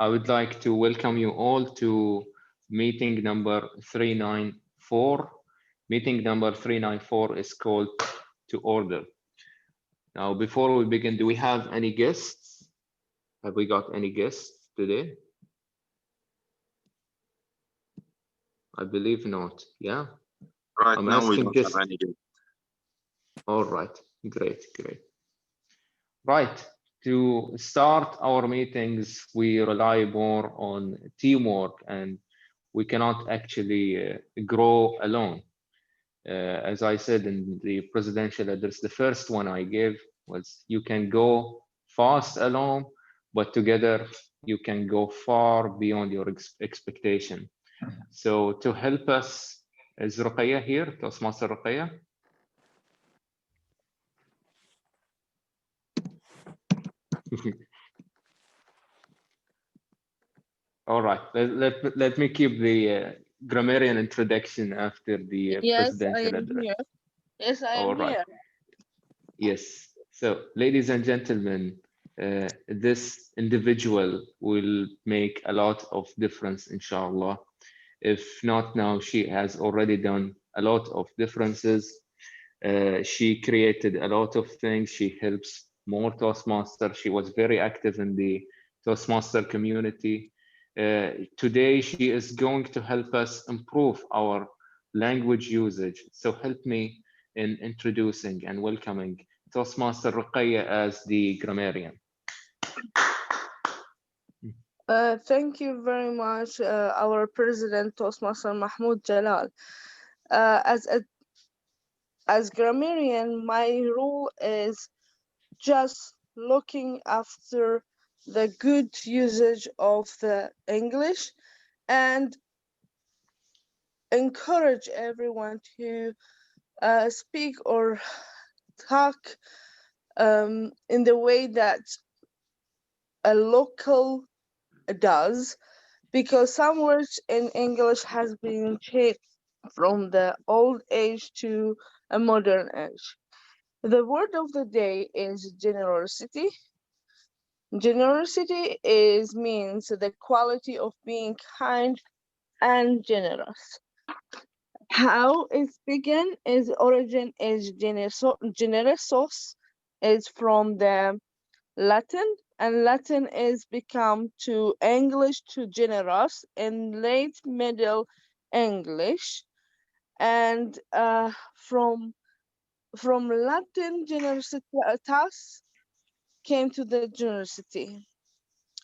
I would like to welcome you all to meeting number 394. Meeting number 394 is called to order. Now, before we begin, do we have any guests? Have we got any guests today? I believe not. Yeah. Right I'm now we asking don't guests. have any guests. All right. Great. Right. To start our meetings, we rely more on teamwork, and we cannot actually grow alone. As I said in the presidential address, the first one I gave was you can go fast alone, but together you can go far beyond your expectation. So to help us, is Ruqayya here? Toastmaster Ruqayya? All right, let me keep the grammarian introduction after the Yes, I presidential am address. here. Yes, I am here. Yes. So, ladies and gentlemen, this individual will make a lot of difference, inshallah. If not now, she has already done a lot of differences. She created a lot of things. She helps more Toastmasters. She was very active in the Toastmaster community. Today, she is going to help us improve our language usage. So help me in introducing and welcoming Toastmaster Ruqayya as the grammarian. Thank you very much, our President Toastmaster Mahmoud Jalal. As grammarian, my role is just looking after the good usage of the English and encourage everyone to speak or talk in the way that a local does, because some words in English has been changed from the old age to a modern age. The word of the day is generosity. Generosity means the quality of being kind and generous. How it's began is origin is generosus is from the Latin, and Latin is become to English to generous in late Middle English, and from Latin generositas came to the generosity.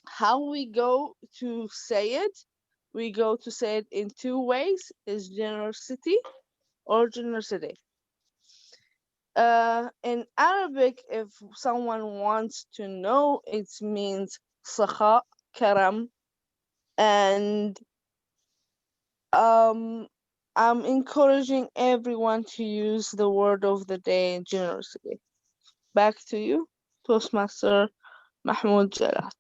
How we go to say it? We go to say it in two ways: is generosity or generosity. In Arabic, if someone wants to know, it means sakha, karam, and I'm encouraging everyone to use the word of the day, generosity. Back to you, Toastmaster Mahmoud Jalal.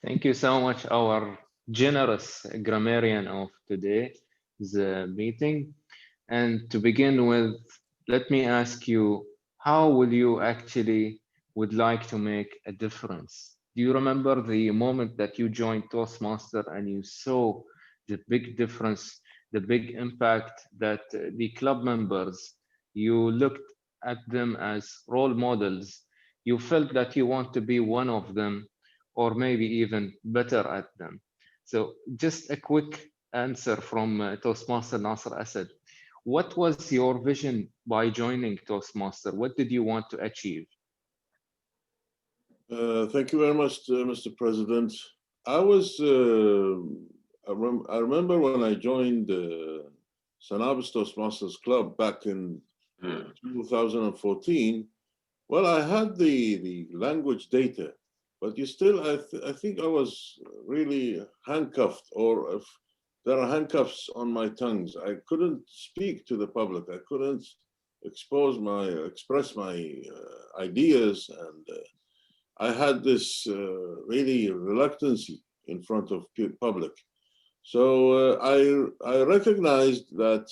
Thank you so much, our generous grammarian of today's meeting. And to begin with, let me ask you, how will you actually would like to make a difference? Do you remember the moment that you joined Toastmaster and you saw the big difference, the big impact that the club members, you looked at them as role models, you felt that you want to be one of them, or maybe even better at them. So just a quick answer from Toastmaster Nasser Asad. What was your vision by joining Toastmaster? What did you want to achieve? Thank you very much, Mr. President. I remember when I joined Sanabis Toastmasters Club back in 2014. Well, I had the language data, but I think I was really handcuffed, or if there are handcuffs on my tongues. I couldn't speak to the public. I couldn't express my ideas, and I had this really reluctancy in front of public. So I recognized that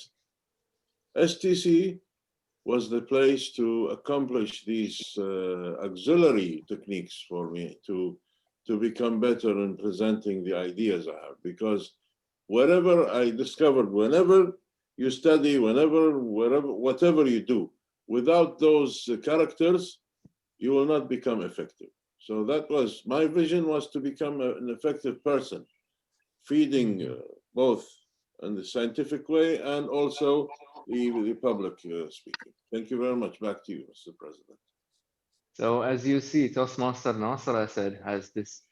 STC was the place to accomplish these auxiliary techniques for me to become better in presenting the ideas I have. Because wherever I discovered, whenever you study, whatever you do, without those characters, you will not become effective. So that was, my vision was to become an effective person, feeding both in the scientific way and also the public speaking. Thank you very much. Back to you, Mr. President. So as you see, Toastmaster Nasser, I said, has this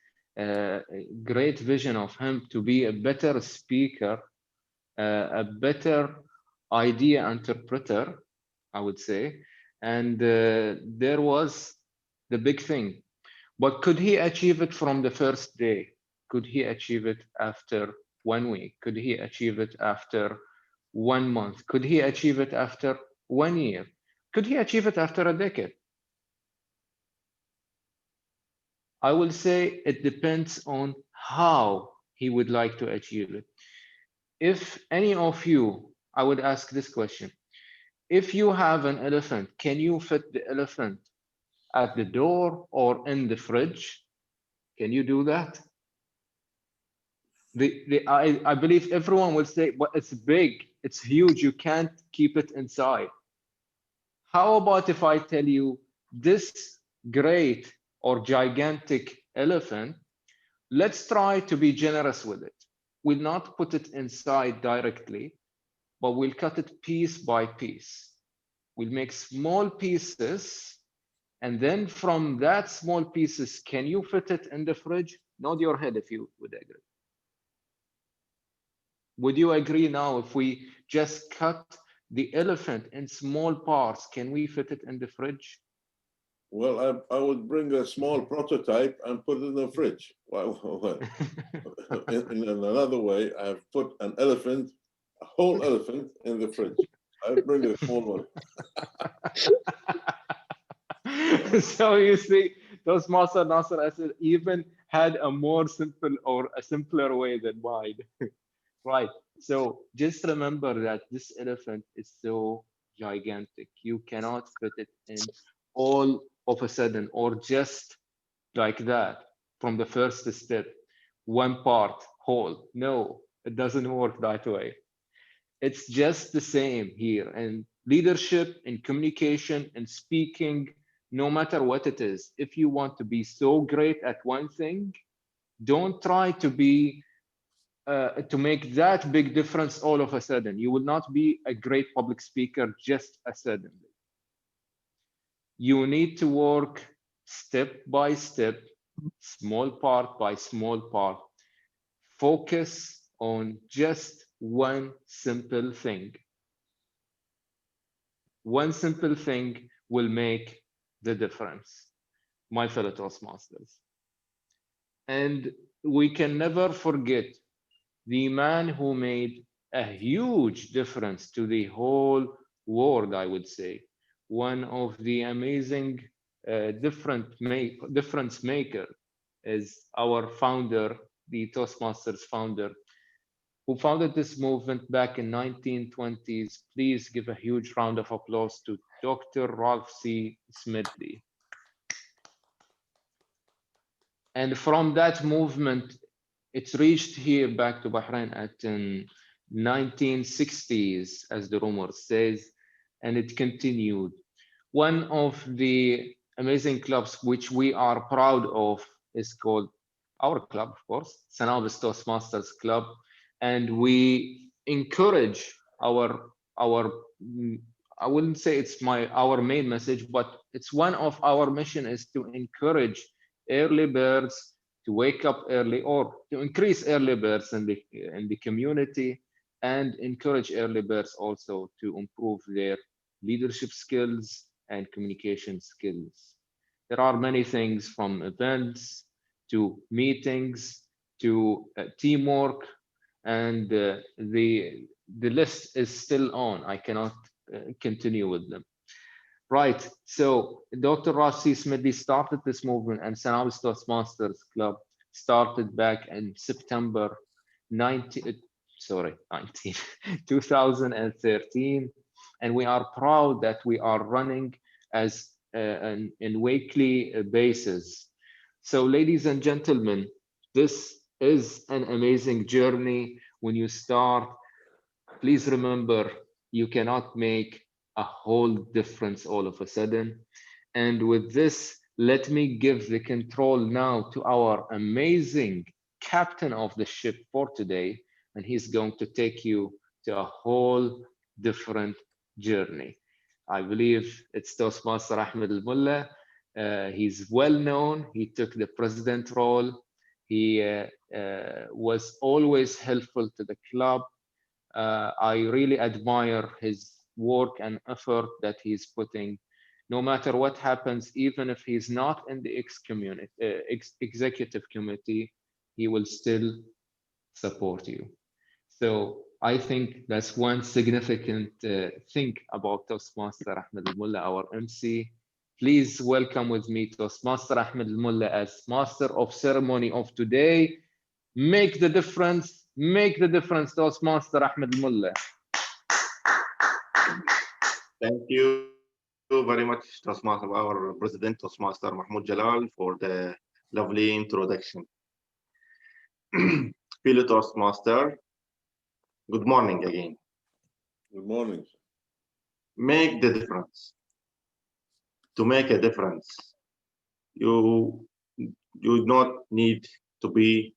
great vision of him to be a better speaker, a better idea interpreter, I would say. And there was the big thing. But could he achieve it from the first day? Could he achieve it after 1 week? Could he achieve it after 1 month? Could he achieve it after 1 year? Could he achieve it after a decade? I will say it depends on how he would like to achieve it. If any of you, I would ask this question. If you have an elephant, can you fit the elephant at the door or in the fridge? Can you do that? I believe everyone will say, well, it's big, it's huge, you can't keep it inside. How about if I tell you this great or gigantic elephant, let's try to be generous with it. We'll not put it inside directly, but we'll cut it piece by piece. We'll make small pieces, and then from that small pieces, can you fit it in the fridge? Nod your head if you would agree. Would you agree now if we just cut the elephant in small parts, can we fit it in the fridge? Well, I would bring a small prototype and put it in the fridge. Well, in another way, I've put an elephant, a whole elephant in the fridge. I bring a small one. So you see, those Toastmaster Nasser even had a more simple or a simpler way than mine. Right. So just remember that this elephant is so gigantic. You cannot fit it in all of a sudden or just like that from the first step, one part whole. No, it doesn't work that way. It's just the same here. And leadership and communication and speaking, no matter what it is, if you want to be so great at one thing, don't try to be to make that big difference all of a sudden. You will not be a great public speaker just suddenly. You need to work step by step, small part by small part. Focus on just one simple thing. One simple thing will make the difference, my fellow Toastmasters. And we can never forget the man who made a huge difference to the whole world, I would say. One of the amazing difference maker is our founder, the Toastmasters founder, who founded this movement back in 1920s. Please give a huge round of applause to Dr. Ralph C. Smedley. And from that movement, it's reached here back to Bahrain at 1960s, as the rumor says, and it continued. One of the amazing clubs which we are proud of is called our club, of course, Sanabis Toastmasters Club, and we encourage our I wouldn't say it's our main message, but it's one of our mission is to encourage early birds to wake up early or to increase early birds in the community and encourage early birds also to improve their leadership skills and communication skills. There are many things from events to meetings to teamwork, and the list is still on. I cannot continue with them. Right. So Dr. Rashid Smedley started this movement, and Sanabis Toastmasters Club started back in September 2013. and we are proud that we are running as in weekly basis. So ladies and gentlemen, this is an amazing journey. When you start, please remember, you cannot make a whole difference all of a sudden. And with this, let me give the control now to our amazing captain of the ship for today, and he's going to take you to a whole different journey. I believe it's Toastmaster Ahmed Al Mulla. He's well known. He took the president role. He was always helpful to the club. I really admire his work and effort that he's putting. No matter what happens, even if he's not in the executive committee, he will still support you. So I think that's one significant thing about Toastmaster Ahmed Al Mulla, our MC. Please welcome with me Toastmaster Ahmed Al Mulla as Master of Ceremony of today. Make the difference, Toastmaster Ahmed Al Mulla. Thank you very much, Toastmaster, our President, Toastmaster Mahmoud Jalal, for the lovely introduction. Fellow Toastmaster, good morning again. Good morning. Make the difference. To make a difference, you do not need to be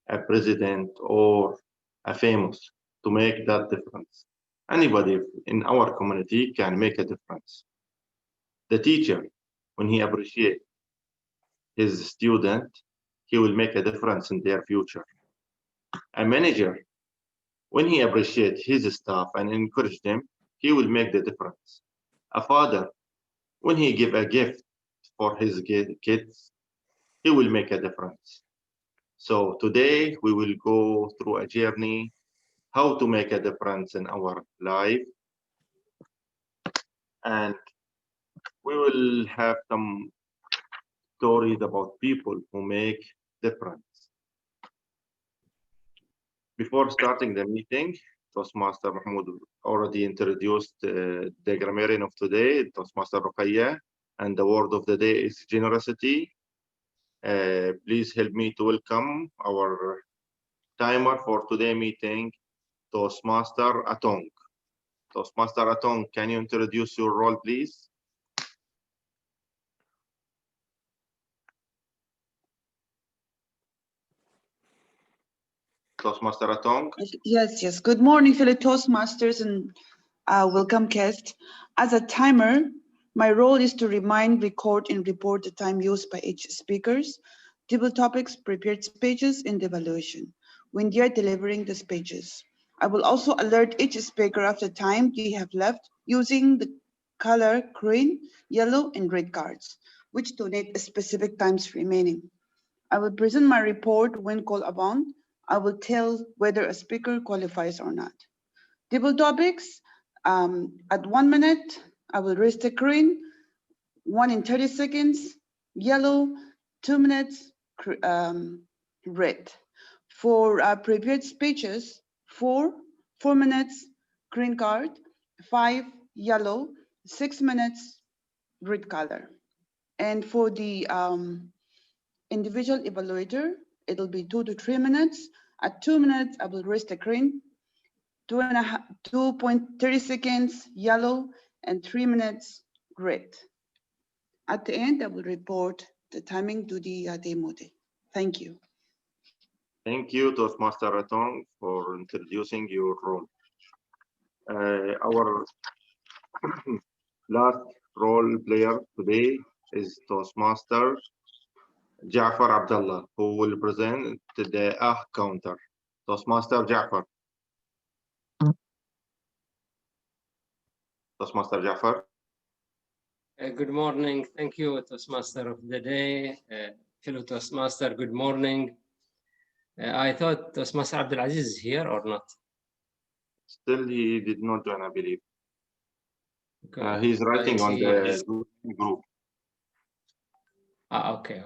a president or a famous to make that difference. Anybody in our community can make a difference. The teacher, when he appreciates his student, he will make a difference in their future. A manager, when he appreciates his staff and encourages them, he will make the difference. A father, when he gives a gift for his kids, he will make a difference. So today we will go through a journey how to make a difference in our life, and we will have some stories about people who make difference. Before starting the meeting, Toastmaster Mahmoud already introduced the grammarian of today, Toastmaster Ruqayya, and the word of the day is generosity. Please help me to welcome our timer for today's meeting, Toastmaster Atong. Toastmaster Atong, can you introduce your role, please? Toastmaster Atong. Yes. Good morning, fellow Toastmasters and welcome guests. As a timer, my role is to remind, record, and report the time used by each speakers, table topics, prepared speeches, and evaluation when they are delivering the speeches. I will also alert each speaker of the time they have left using the color green, yellow, and red cards, which donate specific times remaining. I will present my report when called upon. I will tell whether a speaker qualifies or not. Table topics, at 1 minute, I will raise the green, 1 in 30 seconds, yellow, 2 minutes, red. For prepared speeches, 4 minutes, green card, 5, yellow, 6 minutes, red color. And for the individual evaluator, it'll be 2 to 3 minutes. At 2 minutes, I will raise the green, 2.30 seconds, yellow, and 3 minutes, red. At the end, I will report the timing to the demo day. Thank you. Thank you, Toastmaster Atong, for introducing your role. Our last role player today is Toastmaster Ja'far Abdullah, who will present the counter. Toastmaster Ja'far. Toastmaster Ja'far. Good morning. Thank you, Toastmaster of the day. Fellow Toastmaster, good morning. I thought Toastmaster Abdul Aziz is here or not? Still, he did not join, I believe. He's writing on the group. Okay.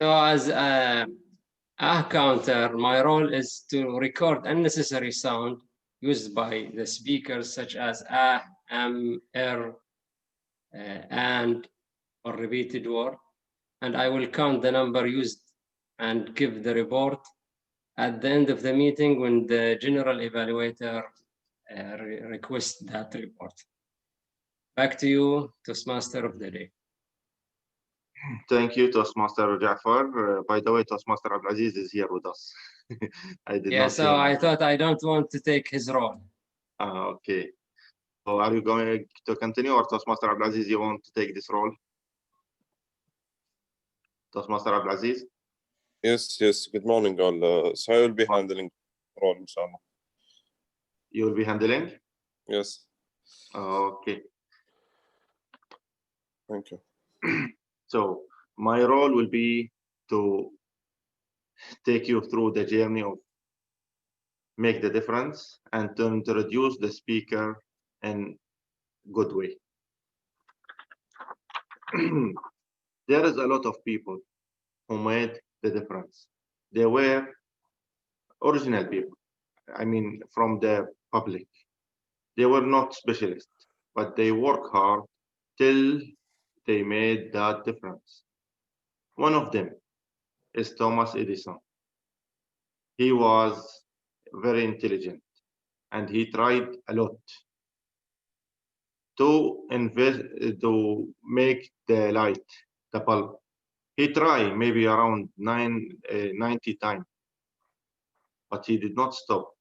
So as a counter, my role is to record unnecessary sound used by the speakers, such as and, or repeated word. And I will count the number used and give the report at the end of the meeting when the General Evaluator requests that report. Back to you, Toastmaster of the day. Thank you, Toastmaster Jafar. By the way, Toastmaster Abdulaziz is here with us. I did not see So him. I thought I don't want to take his role. Okay. So are you going to continue, or Toastmaster Abdulaziz, you want to take this role? Toastmaster Abdulaziz? Yes, yes. Good morning, all. So I will be handling the role, inshallah. You will be handling? Yes. Okay. Thank you. So my role will be to take you through the journey of make the difference and to introduce the speaker in good way. There is a lot of people who made the difference. They were original people. I mean, from the public. They were not specialists, but they work hard till they made that difference. One of them is Thomas Edison. He was very intelligent and he tried a lot to invest, to make the light, the bulb. He tried maybe around 90 times, but he did not stop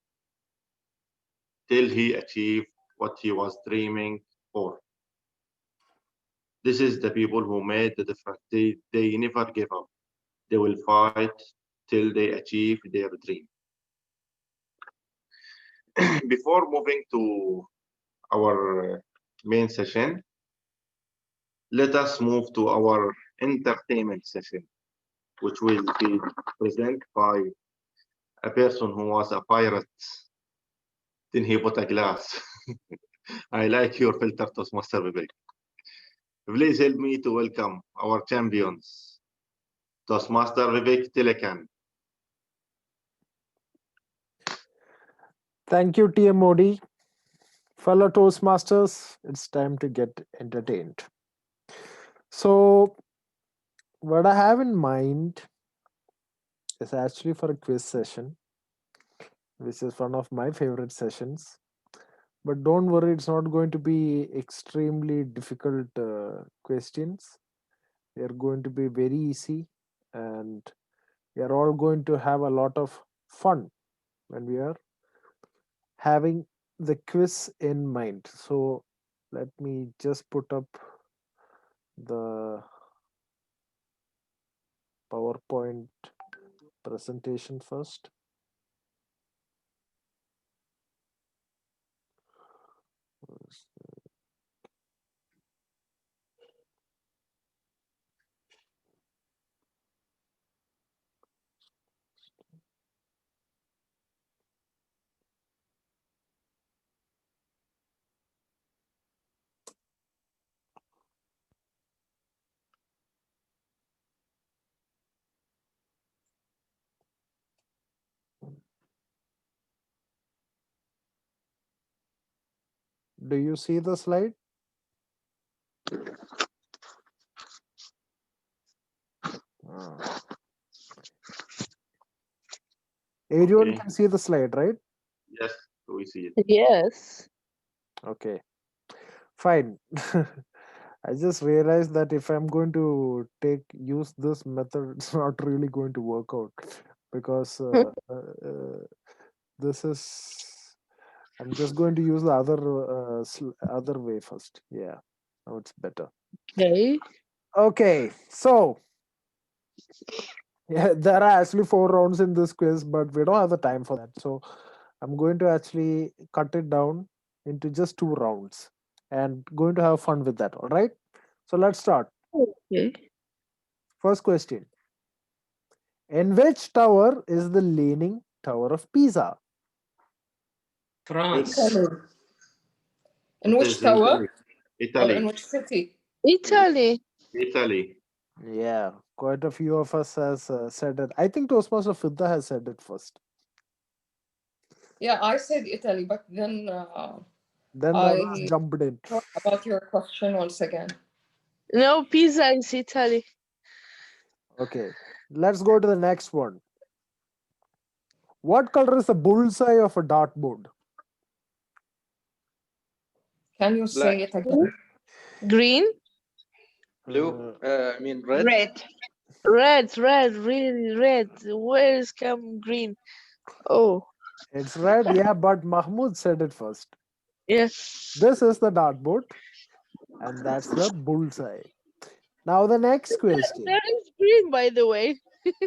till he achieved what he was dreaming for. This is the people who made the difference. They never give up. They will fight till they achieve their dream. Before moving to our main session, let us move to our entertainment session, which will be presented by a person who was a pirate. Then he put a glass. I like your filter, Toastmaster Vivek. Please help me to welcome our champions, Toastmaster Vivek Telekan. Thank you, TM Modi. Fellow Toastmasters, it's time to get entertained. So, what I have in mind is actually for a quiz session, which is one of my favorite sessions. But don't worry, it's not going to be extremely difficult questions. They're going to be very easy, and we are all going to have a lot of fun when we are having the quiz in mind. So let me just put up the PowerPoint presentation first. Do you see the slide? Everyone Okay. can see the slide, right? Yes, we see it. Yes. Okay, fine. I just realized that if I'm going to use this method, it's not really going to work out because this is. I'm just going to use the other way first. Yeah, now it's better. Okay. Okay, so yeah, there are actually 4 rounds in this quiz, but we don't have the time for that. So I'm going to actually cut it down into just 2 rounds and going to have fun with that. All right. So let's start. Okay. First question. In which tower is the Leaning Tower of Pisa? France. In which tower? Italy. Or in which city? Italy. Italy. Yeah, quite a few of us has said it. I think Toastmaster Fiddah has said it first. Yeah, I said Italy, but then Then the others I jumped in. thought about your question once again. No, Pisa is Italy. Okay, let's go to the next one. What color is the bullseye of a dartboard? Can you say it again? Green? Blue. I mean red. Red. Red, really red. Where is come green? Oh, It's red, yeah, but Mahmoud said it first. yes. This is the dartboard, and that's the bullseye. Now the next question. There is green, by the way.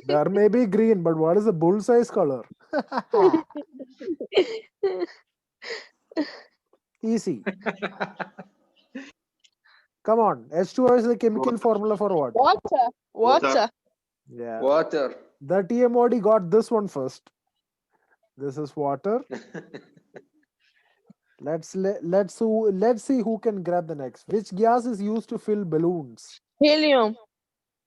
There may be green, but what is the bullseye's color? Easy. Come on. H2O is the chemical formula for what? Water. Yeah. Water. The TMOD got this one first. This is water. Let's see who can grab the next. Which gas is used to fill balloons? Helium.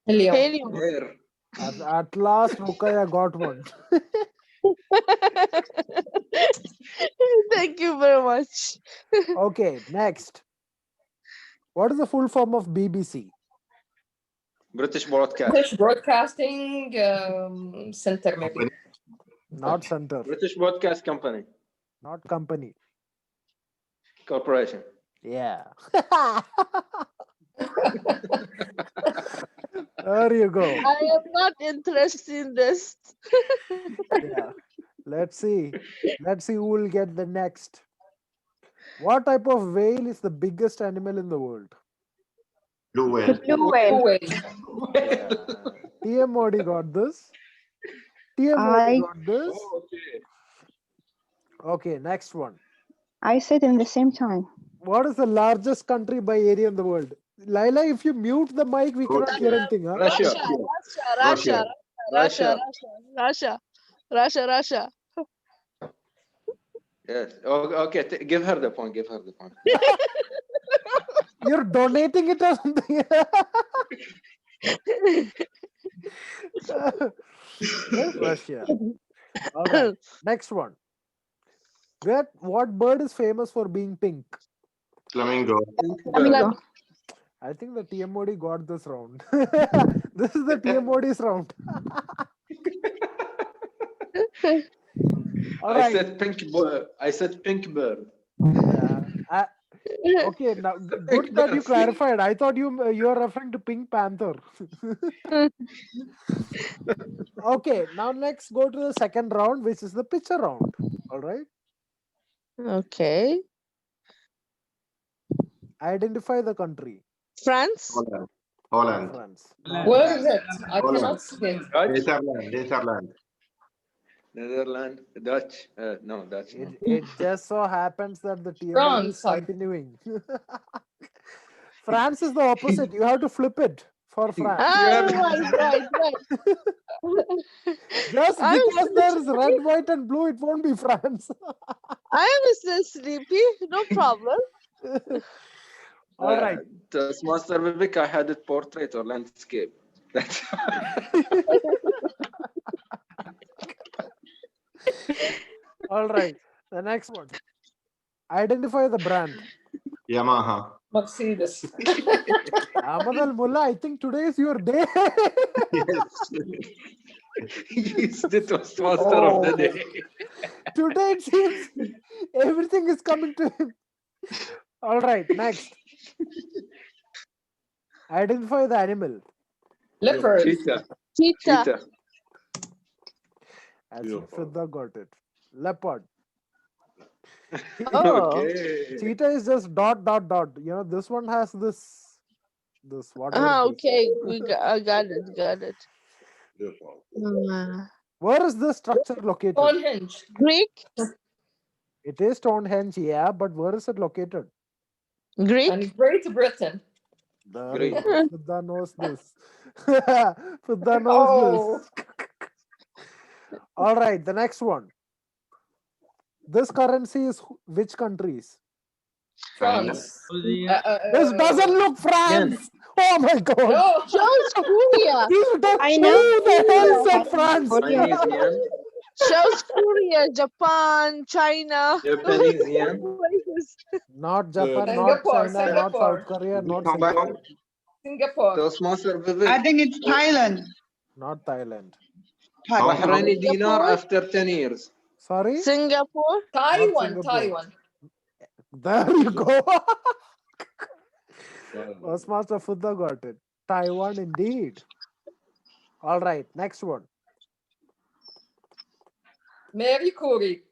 Helium. Air. At last, Rukaya got one. Thank you very much. Okay, next. What is the full form of BBC? British Broadcast. British Broadcasting Center, maybe. Not center. British Broadcast Company. Not company. Corporation. Yeah. There you go. I am not interested in this. Yeah. Let's see who will get the next. What type of whale is the biggest animal in the world? Blue whale. Blue whale. Yeah. TMOD got this. TMOD got this. Oh, okay. Okay, next one. I said in the same time. What is the largest country by area in the world? Laila, if you mute the mic, we cannot hear anything. Huh? Russia. Yes. Okay. Give her the point. You're donating it or something. Yes, Russia. All right. Next one. What bird is famous for being pink? Flamingo. I think the TMOD got this round. This is the TMOD's round. All right. I said pink bird. Yeah. Okay, now good that you clarified. I thought you are referring to Pink Panther. Okay, now let's go to the second round, which is the picture round. All right. Okay. Identify the country. France. Holland. France. Where is it? I cannot see it. Netherlands. Dutch. No, Dutch. No. It just so happens that the TMOD France. is continuing. France is the opposite. You have to flip it for France. Right. Just because there is red, white, and blue, it won't be France. I am still sleepy. No problem. All right. Master Vivek, I had it portrait or landscape. That's All right. The next one. Identify the brand. Yamaha. Mercedes. Ahmed Al Mulla, I think today is your day. He's the Toastmaster of the day. Today it seems everything is coming to him. All right, next. Identify the animal. Leopard. Cheetah. As if Fiddah got it. Leopard. Oh. Okay. Cheetah is just ... You know, this one has this whatever. Okay. I got it. Where is this structure located? Stonehenge. Greek. It is Stonehenge, yeah, but where is it located? Greek. And Great Britain. Great. Fiddah knows this. Fiddah knows this. All right, the next one. This currency is which countries? France. This doesn't look France. Oh my God. No. South Korea. You don't I know know. the hell said France. Chinese yen. South Korea, Japan, China. Japanese. Places. Not Japan, not Singapore, China, not Singapore. South Korea, not Hong Singapore, Kong. Singapore. Toastmaster Vivek. I think it's Thailand. not Thailand. Bahraini dinar Singapore. after 10 years. Sorry? Singapore. Taiwan, Singapore. Taiwan. There you go. Toastmaster Fiddah got it. Taiwan indeed. All right, next one. Mary Curie.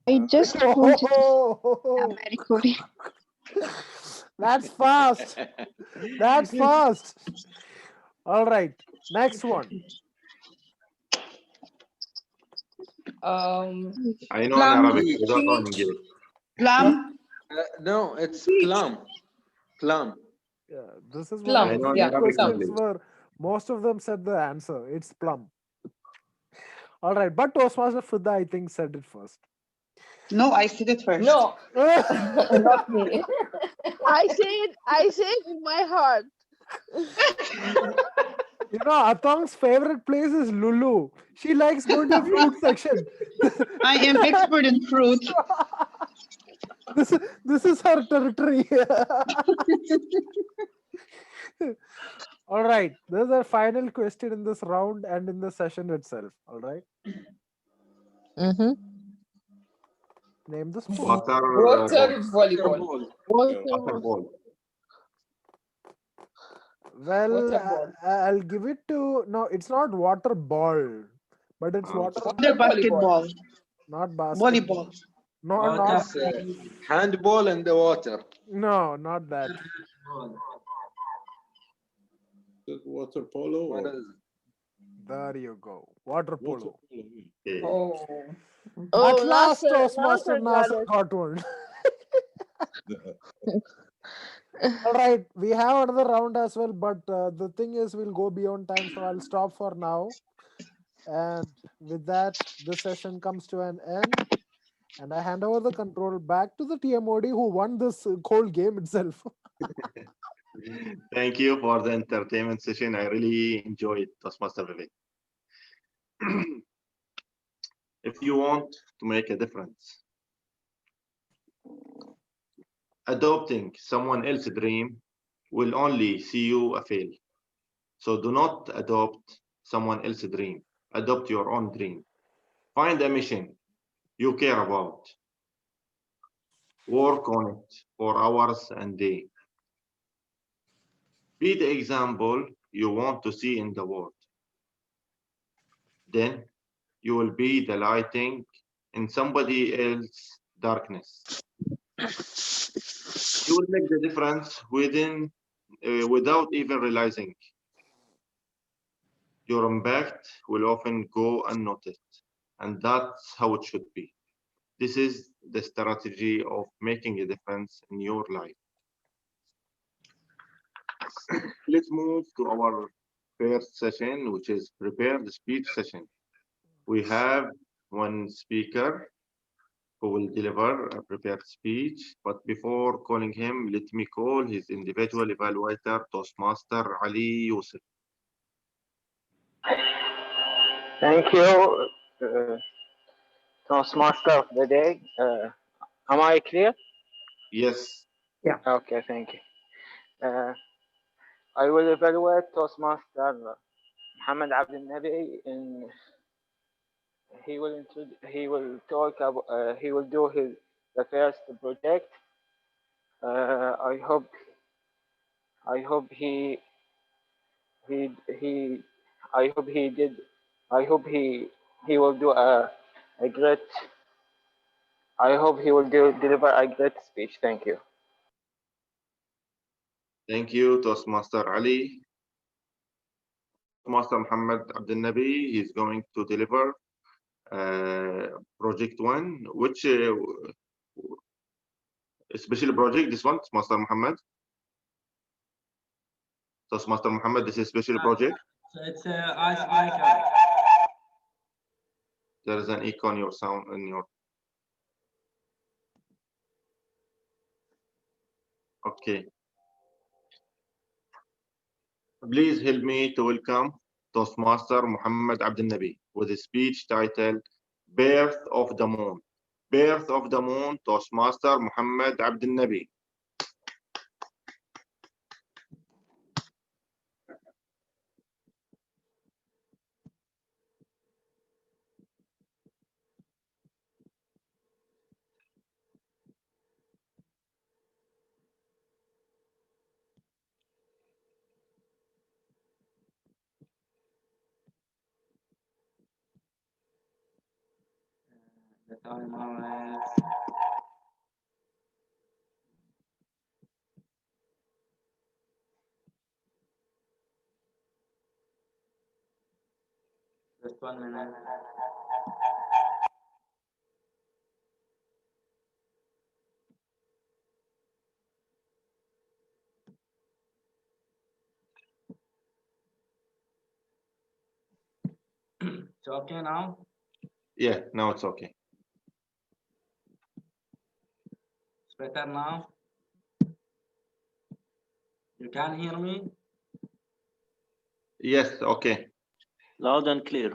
I just wanted to Oh, American. that's fast. That's fast. All right, next one. I know in Plum. Arabic. I don't know in English. Plum. No, it's plum. Plum. Yeah, this is one Plum, of I the know in yeah, few Arabic plum. questions only. where most of them said the answer. It's plum. All right, but Toastmaster Fiddah, I think, said it first. No, I said it first. No, not me. I say it in my heart. You know, Atong's favorite place is Lulu. She likes going to the fruit section. I am expert in fruit. This is her territory. All right, this is our final question in this round and in the session itself. All right, name the sport. Water Water ball. volleyball. Water ball. Well, Water ball. I'll give it to no. It's not water ball, but it's water. Water basketball. Not basketball. Volleyball. No, not Handball in the water. no, not that. Water polo? What Or is There you go. Water polo. water polo? Yeah. Okay. Oh, At last, Nasser Toastmaster got Nasser it. got one. All right, we have another round as well, but the thing is, we'll go beyond time, so I'll stop for now. And with that, this session comes to an end, and I hand over the control back to the TMOD who won this whole game itself. Thank you for the entertainment session. I really enjoyed Toastmaster Vivek. If you want to make a difference, adopting someone else's dream will only see you a fail. So do not adopt someone else's dream. Adopt your own dream. Find a mission you care about. Work on it for hours and days. Be the example you want to see in the world. Then you will be the lighting in somebody else's darkness. You will make the difference without even realizing. Your impact will often go unnoticed, and that's how it should be. This is the strategy of making a difference in your life. Let's move to our first session, which is prepared speech session. We have one speaker who will deliver a prepared speech, but before calling him, let me call his individual evaluator, Toastmaster Ali Yusuf. Thank you, Toastmaster of the day. Am I clear? Yes. Yeah. Okay, thank you. I will evaluate Toastmaster Ahmed Al Mulla in. He will talk about. He will do the first project. I hope he will do a great. I hope he will deliver a great speech. Thank you. Thank you, Toastmaster Ali. Toastmaster Muhammad Abdel Nabi is going to deliver project 1, which special project, this one, Toastmaster Muhammad. Toastmaster Muhammad, this is special project. So it's icebreaker. There is an echo on your sound in your. Okay. Please help me to welcome Toastmaster Muhammad Abdel Nabi with a speech titled Birth of the Moon. Birth of the Moon, Toastmaster Muhammad Abd Nabi. The timer is just 1 minute. It's okay now? Yeah, now it's okay. It's better now? You can hear me? Yes, okay. Loud and clear.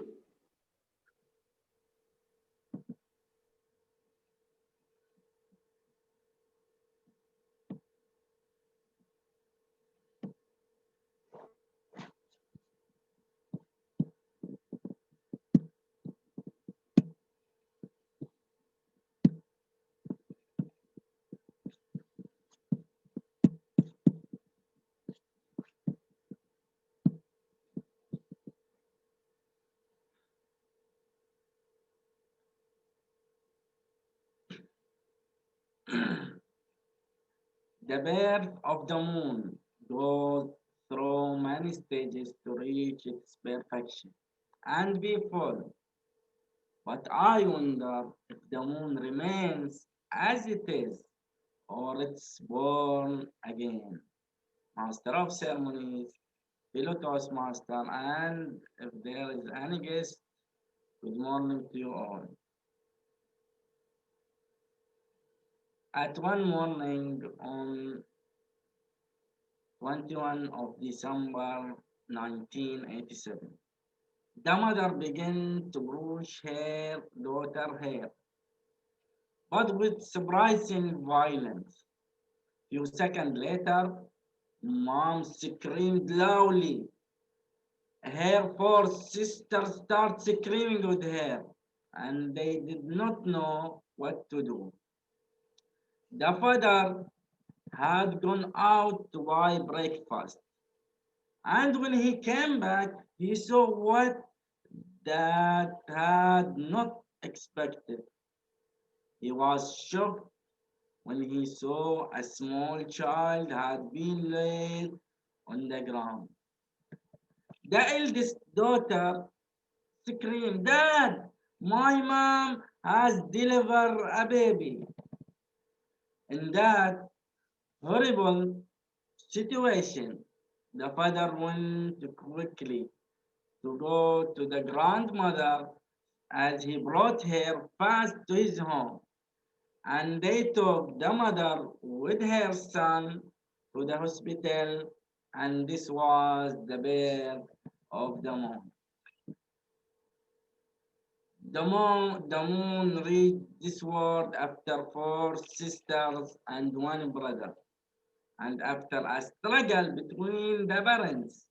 The birth of the moon goes through many stages to reach its perfection and be full. But I wonder if the moon remains as it is or it's born again. Master of ceremonies, fellow Toastmaster, and if there is any guest, good morning to you all. At one morning on 21 of December 1987, the mother began to brush her daughter's hair, but with surprising violence. Few seconds later, mom screamed loudly. Her four sisters started screaming with her, and they did not know what to do. The father had gone out to buy breakfast, and when he came back, he saw what that had not expected. He was shocked when he saw a small child had been laid on the ground. The eldest daughter screamed, "Dad, my mom has delivered a baby." In that horrible situation, the father went quickly to go to the grandmother as he brought her fast to his home. And they took the mother with her son to the hospital, and this was the birth of the moon. The moon reached this world after four sisters and one brother, and after a struggle between the parents,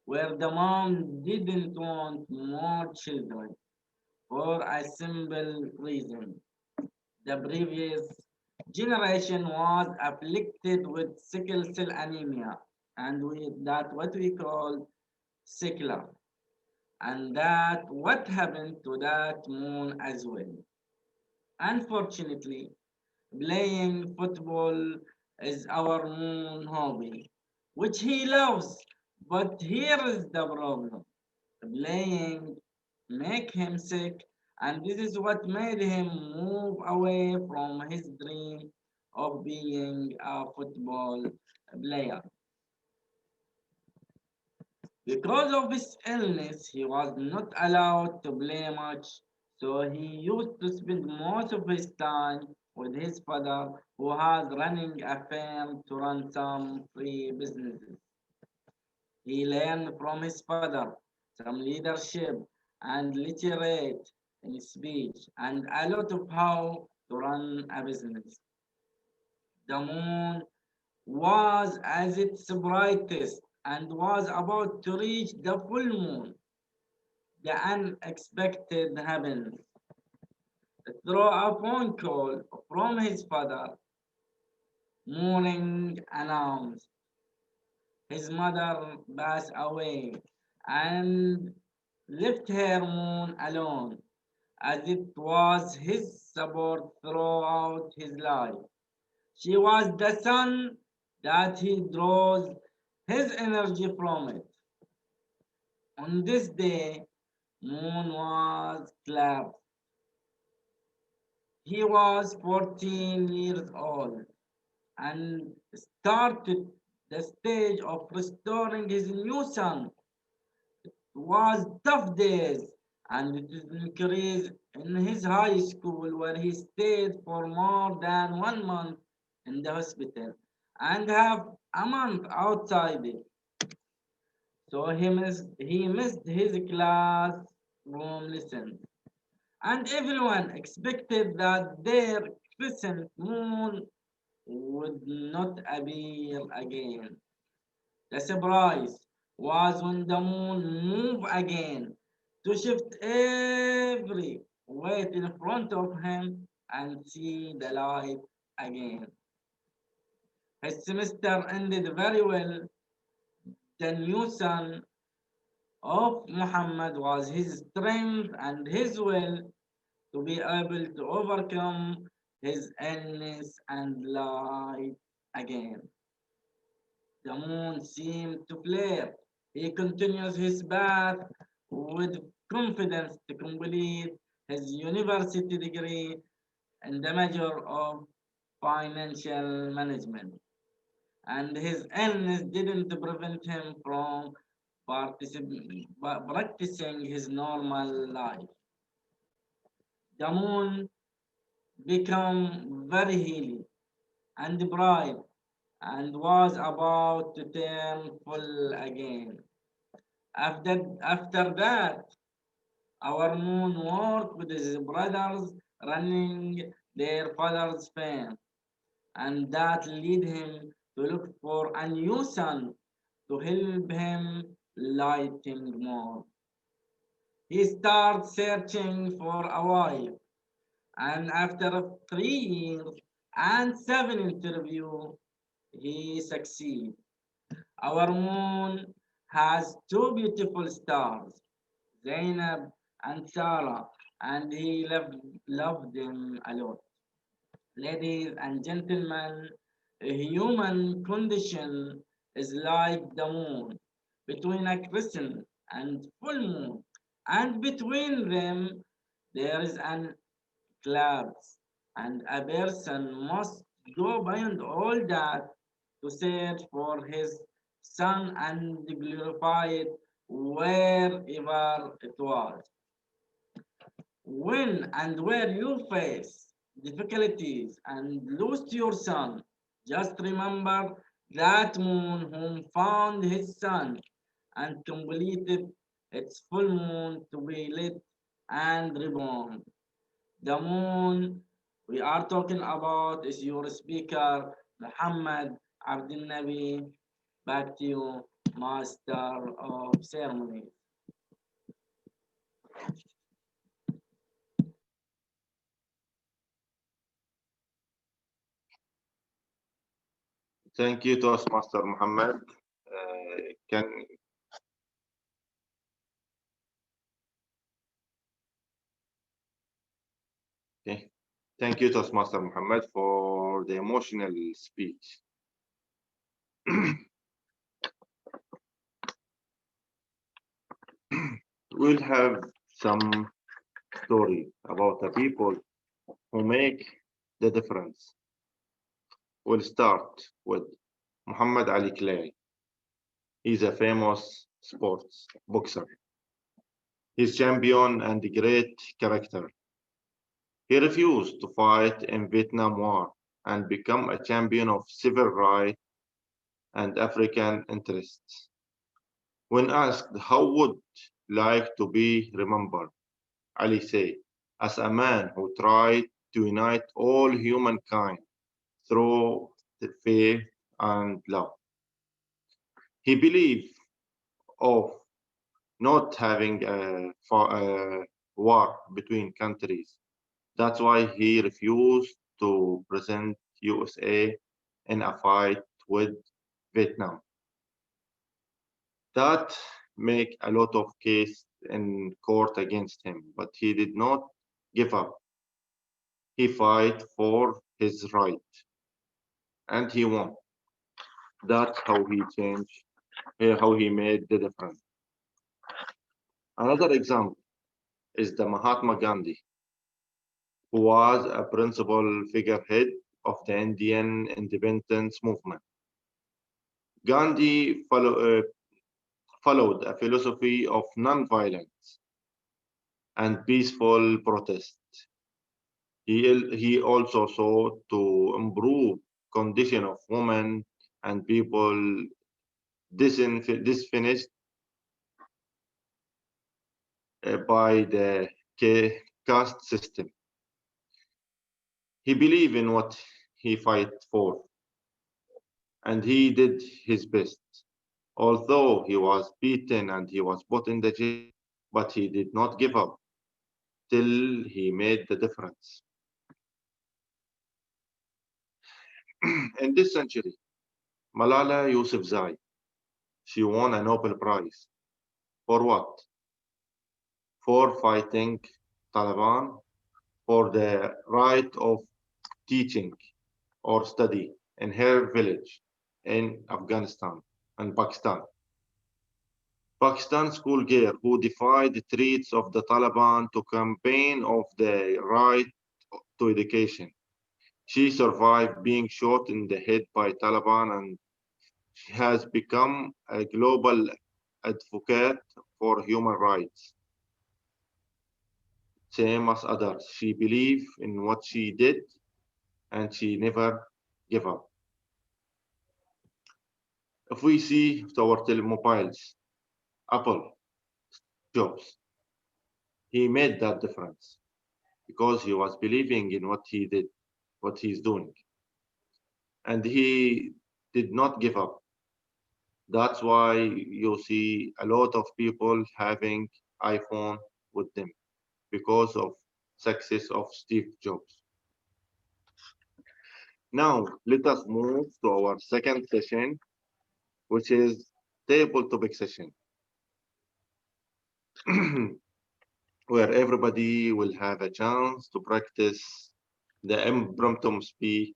where the mom didn't want more children for a simple reason. The previous generation was afflicted with sickle cell anemia, and that what we call sickler, and that what happened to that moon as well. Unfortunately, playing football is our moon hobby, which he loves. But here is the problem. Playing make him sick, and this is what made him move away from his dream of being a football player. Because of his illness, he was not allowed to play much, so he used to spend most of his time with his father, who was running a firm to run some free businesses. He learned from his father some leadership and literate in speech and a lot of how to run a business. The moon was at its brightest and was about to reach the full moon. The unexpected happened. Through a phone call from his father, morning announced his mother passed away and left her moon alone, as it was his support throughout his life. She was the sun that he draws his energy from it. On this day, moon was collapsed. He was 14 years old and started the stage of restoring his new sun. It was tough days, and it is increased in his high school where he stayed for more than 1 month in the hospital and have a month outside it. So he missed his classroom lessons. And everyone expected that their crescent moon would not appear again. The surprise was when the moon moved again to shift every weight in front of him and see the light again. His semester ended very well. The new sun of Muhammad was his strength and his will to be able to overcome his illness and light again. The moon seemed to flare. He continues his path with confidence to complete his university degree in the major of financial management. And his illness didn't prevent him from practicing his normal life. The moon became very healing and bright and was about to turn full again. After that, our moon worked with his brothers running their father's farm, and that led him to look for a new sun to help him lighting more. He started searching for a wife, and after 3 years and 7 interviews, he succeeded. Our moon has two beautiful stars, Zainab and Sarah, and he loved them a lot. Ladies and gentlemen, a human condition is like the moon, between a crescent and full moon, and between them there is an eclipse, and a person must go beyond all that to search for his sun and glorify it wherever it was. When and where you face difficulties and lose your sun, just remember that moon whom found his sun and completed its full moon to be lit and reborn. The moon we are talking about is your speaker, Muhammad Abdul Nabi. Back to you, Master of Ceremony. Thank you, Toastmaster Muhammad. Can okay. Thank you, Toastmaster Muhammad, for the emotional speech. We'll have some story about the people who make the difference. We'll start with Muhammad Ali Clay. He's a famous sports boxer. He's champion and a great character. He refused to fight in Vietnam War and become a champion of civil rights and African interests. When asked how would like to be remembered, Ali said, as a man who tried to unite all humankind through the faith and love. He believed of not having a war between countries. That's why he refused to present USA in a fight with Vietnam. That make a lot of case in court against him, but he did not give up. He fight for his right, and he won. That's how he changed, how he made the difference. Another example is the Mahatma Gandhi, who was a principal figurehead of the Indian independence movement. Gandhi followed a philosophy of non-violence and peaceful protest. He also sought to improve condition of women and people disfinished by the caste system. He believed in what he fight for, and he did his best. Although he was beaten and he was put in the jail, but he did not give up till he made the difference. In this century, Malala Yousafzai, she won a Nobel Prize. For what? For fighting Taliban for the right of teaching or study in her village in Afghanistan and Pakistan. Pakistan schoolgirl who defied the threats of the Taliban to campaign of the right to education. She survived being shot in the head by Taliban, and she has become a global advocate for human rights. Same as others, she believed in what she did and she never gave up. If we see our telemobiles, Apple, Jobs, he made that difference because he was believing in what he did, what he's doing. And he did not give up. That's why you see a lot of people having iPhone with them because of success of Steve Jobs. Now, let us move to our second session, which is table topic session, where everybody will have a chance to practice the impromptu speech,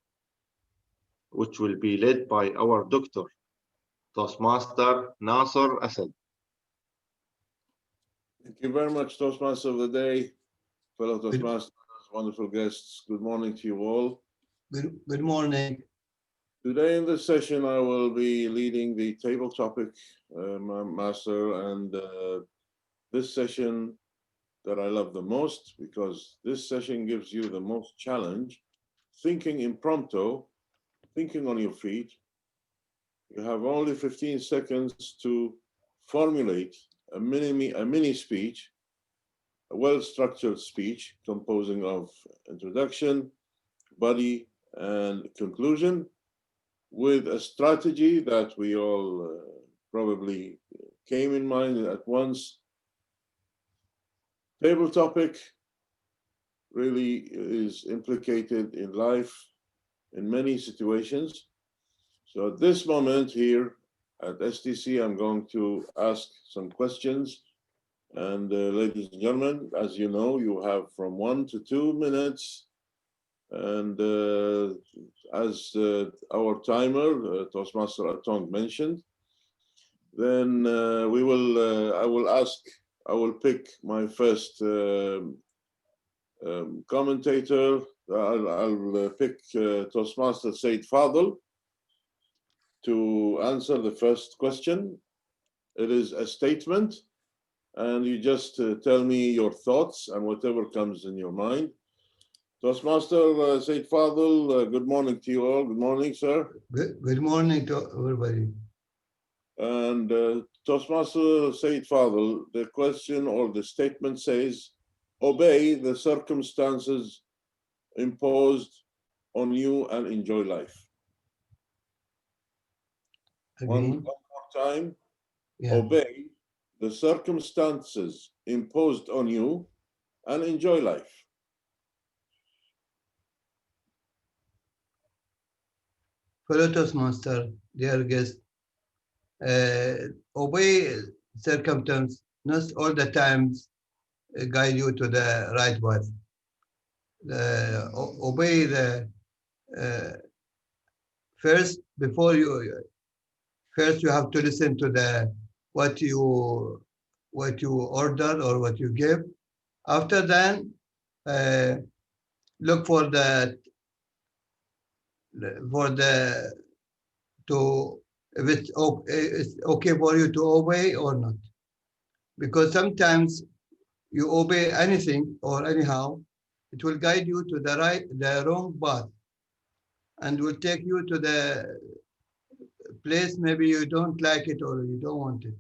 which will be led by our doctor, Toastmaster Nasser Asad. Thank you very much, Toastmaster of the Day, fellow Toastmasters, wonderful guests. Good morning to you all. Good morning. Today in this session, I will be leading the table topic, Master, and this session that I love the most because this session gives you the most challenge, thinking impromptu, thinking on your feet. You have only 15 seconds to formulate a mini speech, a well-structured speech composing of introduction, body, and conclusion, with a strategy that we all probably came in mind at once. Table topic really is implicated in life in many situations. So at this moment here at STC, I'm going to ask some questions. And ladies and gentlemen, as you know, you have from 1 to 2 minutes. And as our timer, Toastmaster Atong mentioned, then I will pick my first commentator. I'll pick Toastmaster Said Fadl to answer the first question. It is a statement, and you just tell me your thoughts and whatever comes in your mind. Toastmaster Said Fadl, good morning to you all. Good morning, sir. Good morning to everybody. And Toastmaster Said Fadl, the question or the statement says, obey the circumstances imposed on you and enjoy life. One more time. Yeah. Obey the circumstances imposed on you and enjoy life. Fellow Toastmaster, dear guest, obey circumstance, not all the times guide you to the right path. Obey the first before you. First, you have to listen to the what you order or what you give. After that, look for the if it's okay for you to obey or not. Because sometimes you obey anything or anyhow, it will guide you to the wrong path, and will take you to the place maybe you don't like it or you don't want it.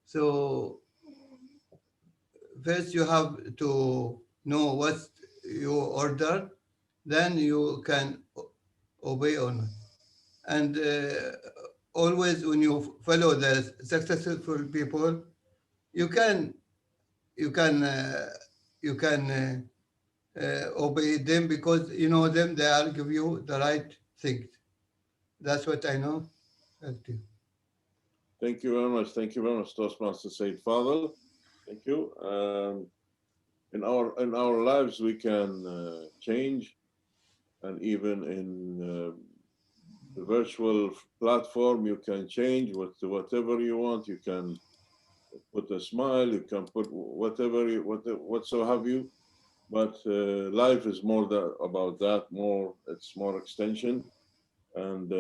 So first you have to know what you order, then you can obey or not. And always when you follow the successful people, you can obey them because you know them, they will give you the right things. That's what I know. Thank you. Thank you very much. Thank you very much, Toastmaster Said Fadl. Thank you. In our lives, we can change, and even in the virtual platform, you can change whatever you want. You can put a smile. You can put whatso have you. But life is more about that. It's more extension, and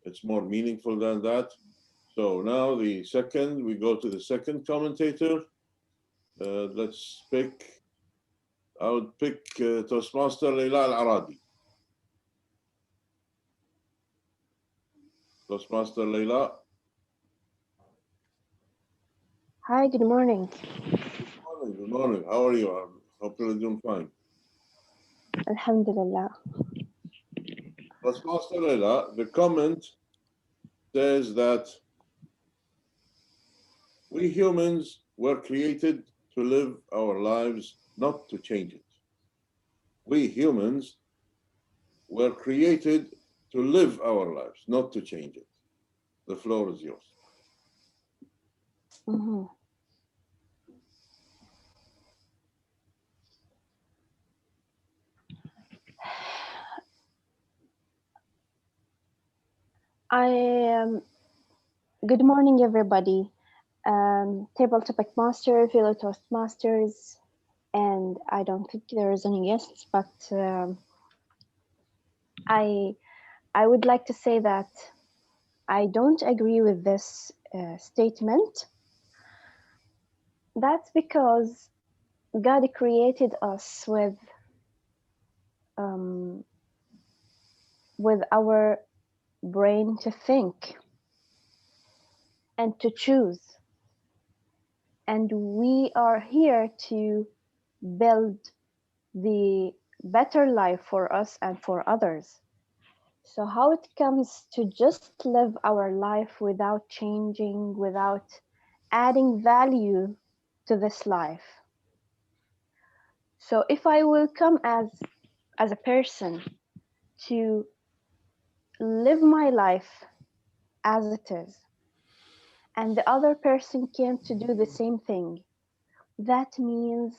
it's more meaningful than that. So now we go to the second commentator. Let's pick. I would pick Toastmaster Leila Al-Aradi. Toastmaster Leila. Hi, good morning. Good morning. Good morning. How are you? I hope you're doing fine. Alhamdulillah. Toastmaster Leila, the comment says that we humans were created to live our lives, not to change it. We humans were created to live our lives, not to change it. The floor is yours. Mm-hmm. Good morning, everybody. Table topic master, fellow Toastmasters, and I don't think there is any guests, but I would like to say that I don't agree with this statement. That's because God created us with our brain to think and to choose. And we are here to build the better life for us and for others. So how it comes to just live our life without changing, without adding value to this life. So if I will come as a person to live my life as it is, and the other person came to do the same thing, that means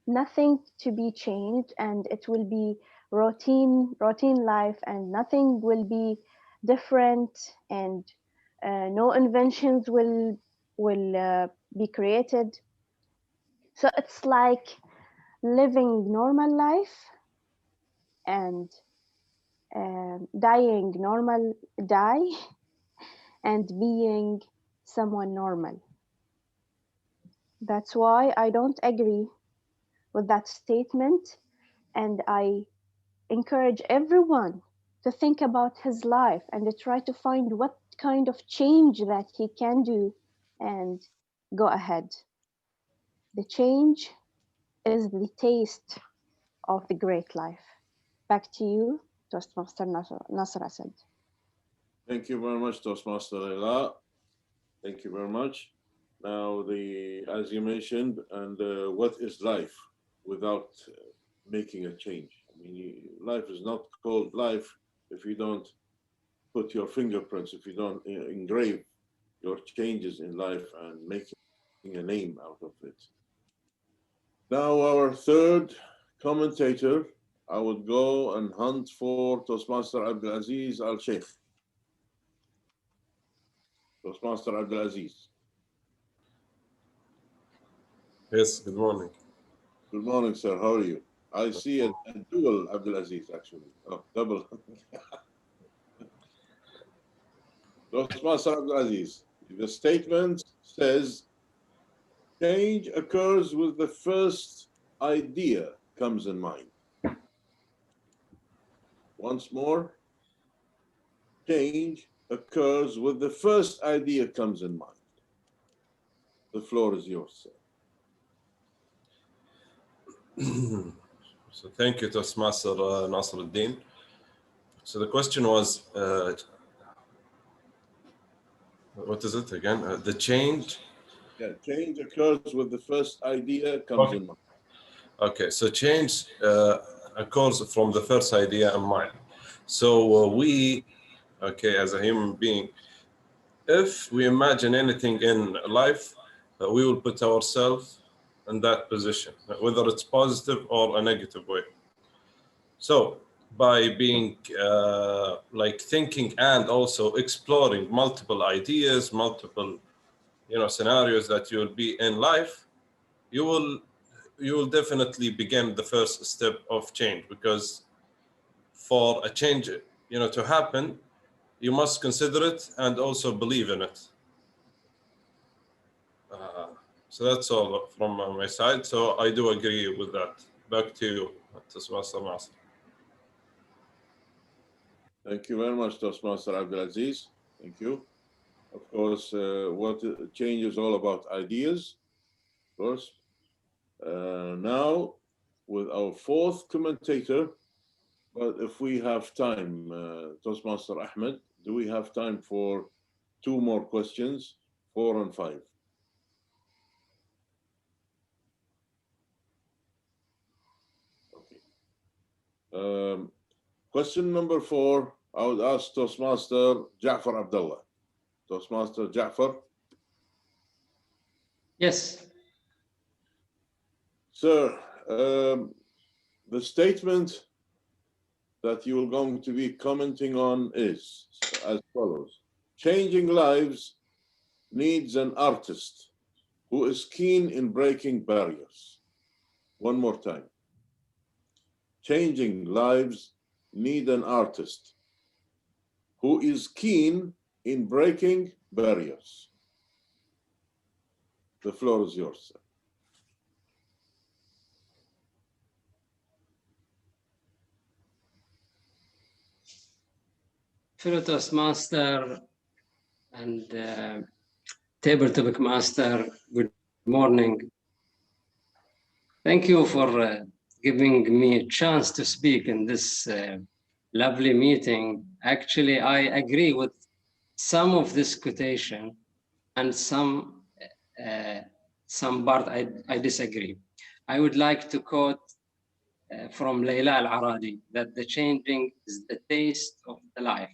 nothing to be changed, and it will be routine life, and nothing will be different, and no inventions will be created. So it's like living normal life and dying normal die and being someone normal. That's why I don't agree with that statement, and I encourage everyone to think about his life and to try to find what kind of change that he can do and go ahead. The change is the taste of the great life. Back to you, Toastmaster Nasser Asad. Thank you very much, Toastmaster Leila. Thank you very much. Now, as you mentioned, and what is life without making a change? I mean, life is not called life if you don't put your fingerprints, if you don't engrave your changes in life and making a name out of it. Now, our third commentator, I would go and hunt for Toastmaster Abdulaziz Al Sheikh. Toastmaster Abdulaziz. Yes, good morning. Good morning, sir. How are you? I see a dual Abdulaziz, actually. Oh, double. Toastmaster Abdulaziz, the statement says, change occurs with the first idea comes in mind. Once more, change occurs with the first idea comes in mind. The floor is yours, sir. So thank you, Toastmaster Nasruddin. So the question was, what is it again? The change? Yeah, change occurs with the first idea comes in mind. Okay, so change occurs from the first idea in mind. So we, okay, as a human being, if we imagine anything in life, we will put ourselves in that position, whether it's positive or a negative way. So by being like thinking and also exploring multiple ideas, multiple scenarios that you will be in life, you will definitely begin the first step of change, because for a change to happen, you must consider it and also believe in it. So that's all from my side. So I do agree with that. Back to you, Toastmaster Nasser. Thank you very much, Toastmaster Abdulaziz. Thank you. Of course, what change is all about ideas, of course. Now, with our fourth commentator, but if we have time, Toastmaster Ahmed, do we have time for 2 more questions, 4 and 5? Okay. Question number 4, I would ask Toastmaster Ja'far Abdullah. Toastmaster Ja'far. Yes. Sir, the statement that you're going to be commenting on is as follows. Changing lives needs an artist who is keen in breaking barriers. One more time. Changing lives need an artist who is keen in breaking barriers. The floor is yours, sir. Fellow Toastmaster and Table Topic Master, good morning. Thank you for giving me a chance to speak in this lovely meeting. Actually, I agree with some of this quotation and some part I disagree. I would like to quote from Layla Al-Aradi that the changing is the taste of the life.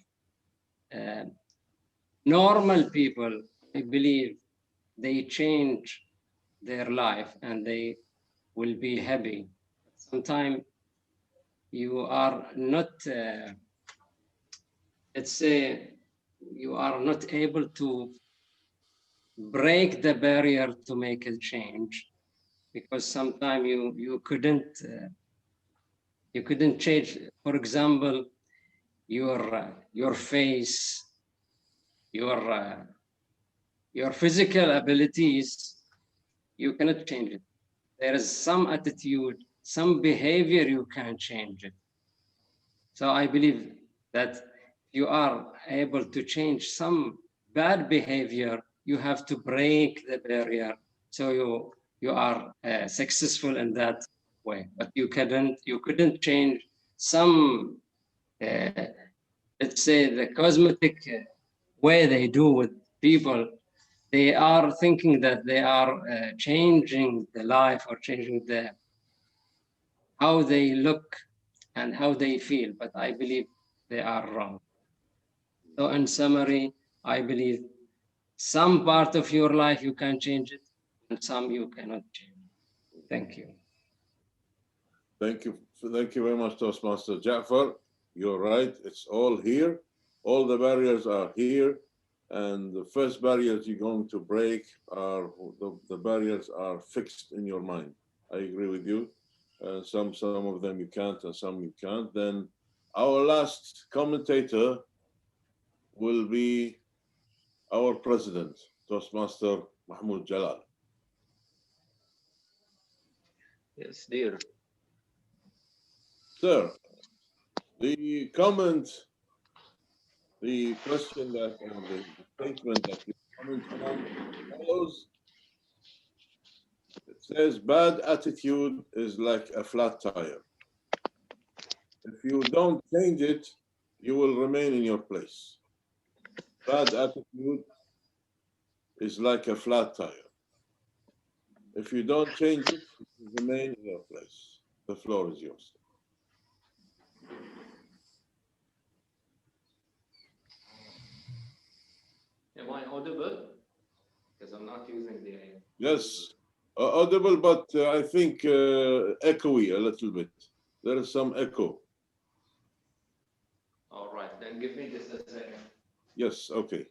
Normal people, I believe, they change their life and they will be happy. Sometimes you are not, let's say, you are not able to break the barrier to make a change, because sometimes you couldn't change. For example, your face, your physical abilities, you cannot change it. There is some attitude, some behavior you can change it. So I believe that you are able to change some bad behavior, you have to break the barrier so you are successful in that way. But you couldn't change some, let's say, the cosmetic way they do with people. They are thinking that they are changing the life or changing the how they look and how they feel, but I believe they are wrong. So in summary, I believe some part of your life you can change it, and some you cannot change. Thank you. Thank you very much, Toastmaster Jafar. You're right, it's all here. All the barriers are here. And the first barriers you're going to break are, the barriers are fixed in your mind. I agree with you. Some of them you can't and some you can't. Then our last commentator will be our president, Toastmaster Mahmoud Jalal. Yes, dear. Sir, the comment, the question that, or the statement that you comment on follows. It says, bad attitude is like a flat tire. If you don't change it, you will remain in your place. Bad attitude is like a flat tire. If you don't change it, you will remain in your place. The floor is yours. Am I audible? Because I'm not using the... Yes, audible, but I think echoey a little bit. There is some echo. All right, then give me just a second. Yes, okay.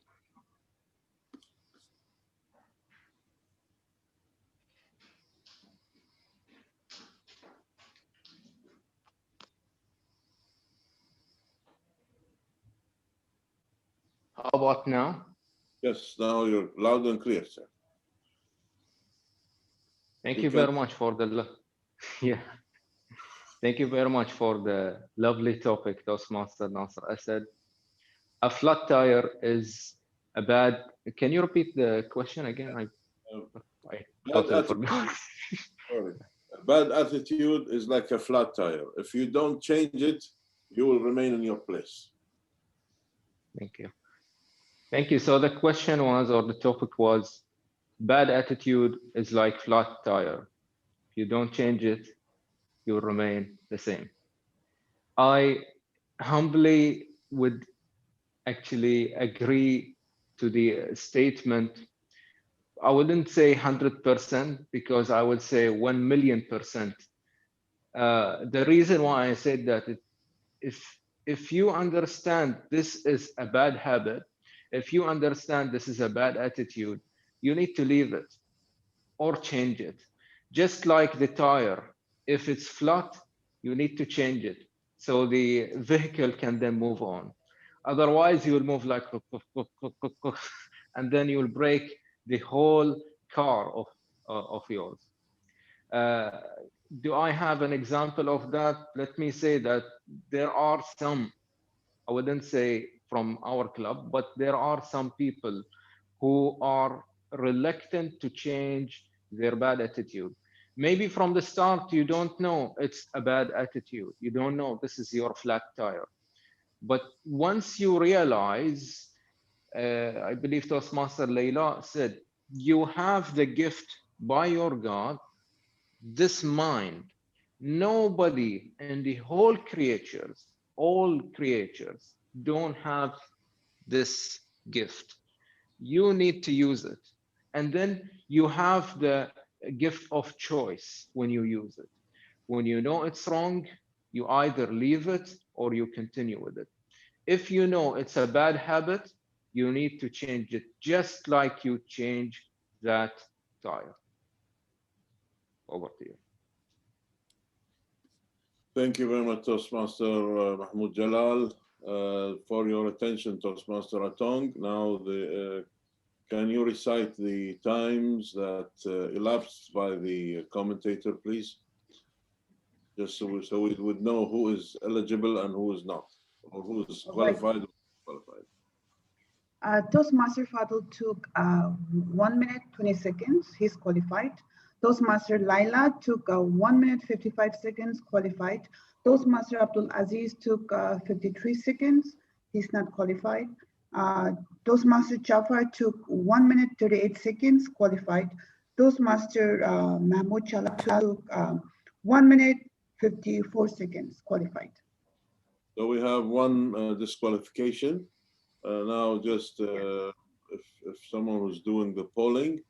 How about now? Yes, now you're loud and clear, sir. Thank you very much for the yeah. Thank you very much for the lovely topic, Toastmaster Nasser. I said a flat tire is a bad. Can you repeat the question again? I totally forgot. Sorry. A bad attitude is like a flat tire. If you don't change it, you will remain in your place. Thank you. Thank you. So the question was, or the topic was, bad attitude is like flat tire. If you don't change it, you will remain the same. I humbly would actually agree to the statement. I wouldn't say 100% because I would say 1,000,000%. The reason why I said that, if you understand this is a bad habit, if you understand this is a bad attitude, you need to leave it or change it. Just like the tire, if it's flat, you need to change it so the vehicle can then move on. Otherwise, you will move like, and then you will break the whole car of yours. Do I have an example of that? Let me say that there are some, I wouldn't say from our club, but there are some people who are reluctant to change their bad attitude. Maybe from the start, you don't know it's a bad attitude. You don't know this is your flat tire. But once you realize, I believe Toastmaster Leila said, you have the gift by your God, this mind. Nobody in the whole creatures, all creatures, don't have this gift. You need to use it. And then you have the gift of choice when you use it. When you know it's wrong, you either leave it or you continue with it. If you know it's a bad habit, you need to change it just like you change that tire. Over to you. Thank you very much, Toastmaster Mahmoud Jalal, for your attention, Toastmaster Atong. Now, can you recite the times that elapsed by the commentator, please? Just so we would know who is eligible and who is not, or who is qualified or qualified. Toastmaster Fadl took 1 minute, 20 seconds. He's qualified. Toastmaster Laila took 1 minute 55 seconds, qualified. Toastmaster Abdul Aziz took 53 seconds. He's not qualified. Toastmaster Jafar took 1 minute 38 seconds, qualified. Toastmaster Mahmoud Chalak took 1 minute 54 seconds, qualified. So we have one disqualification. Now just if someone was doing the polling,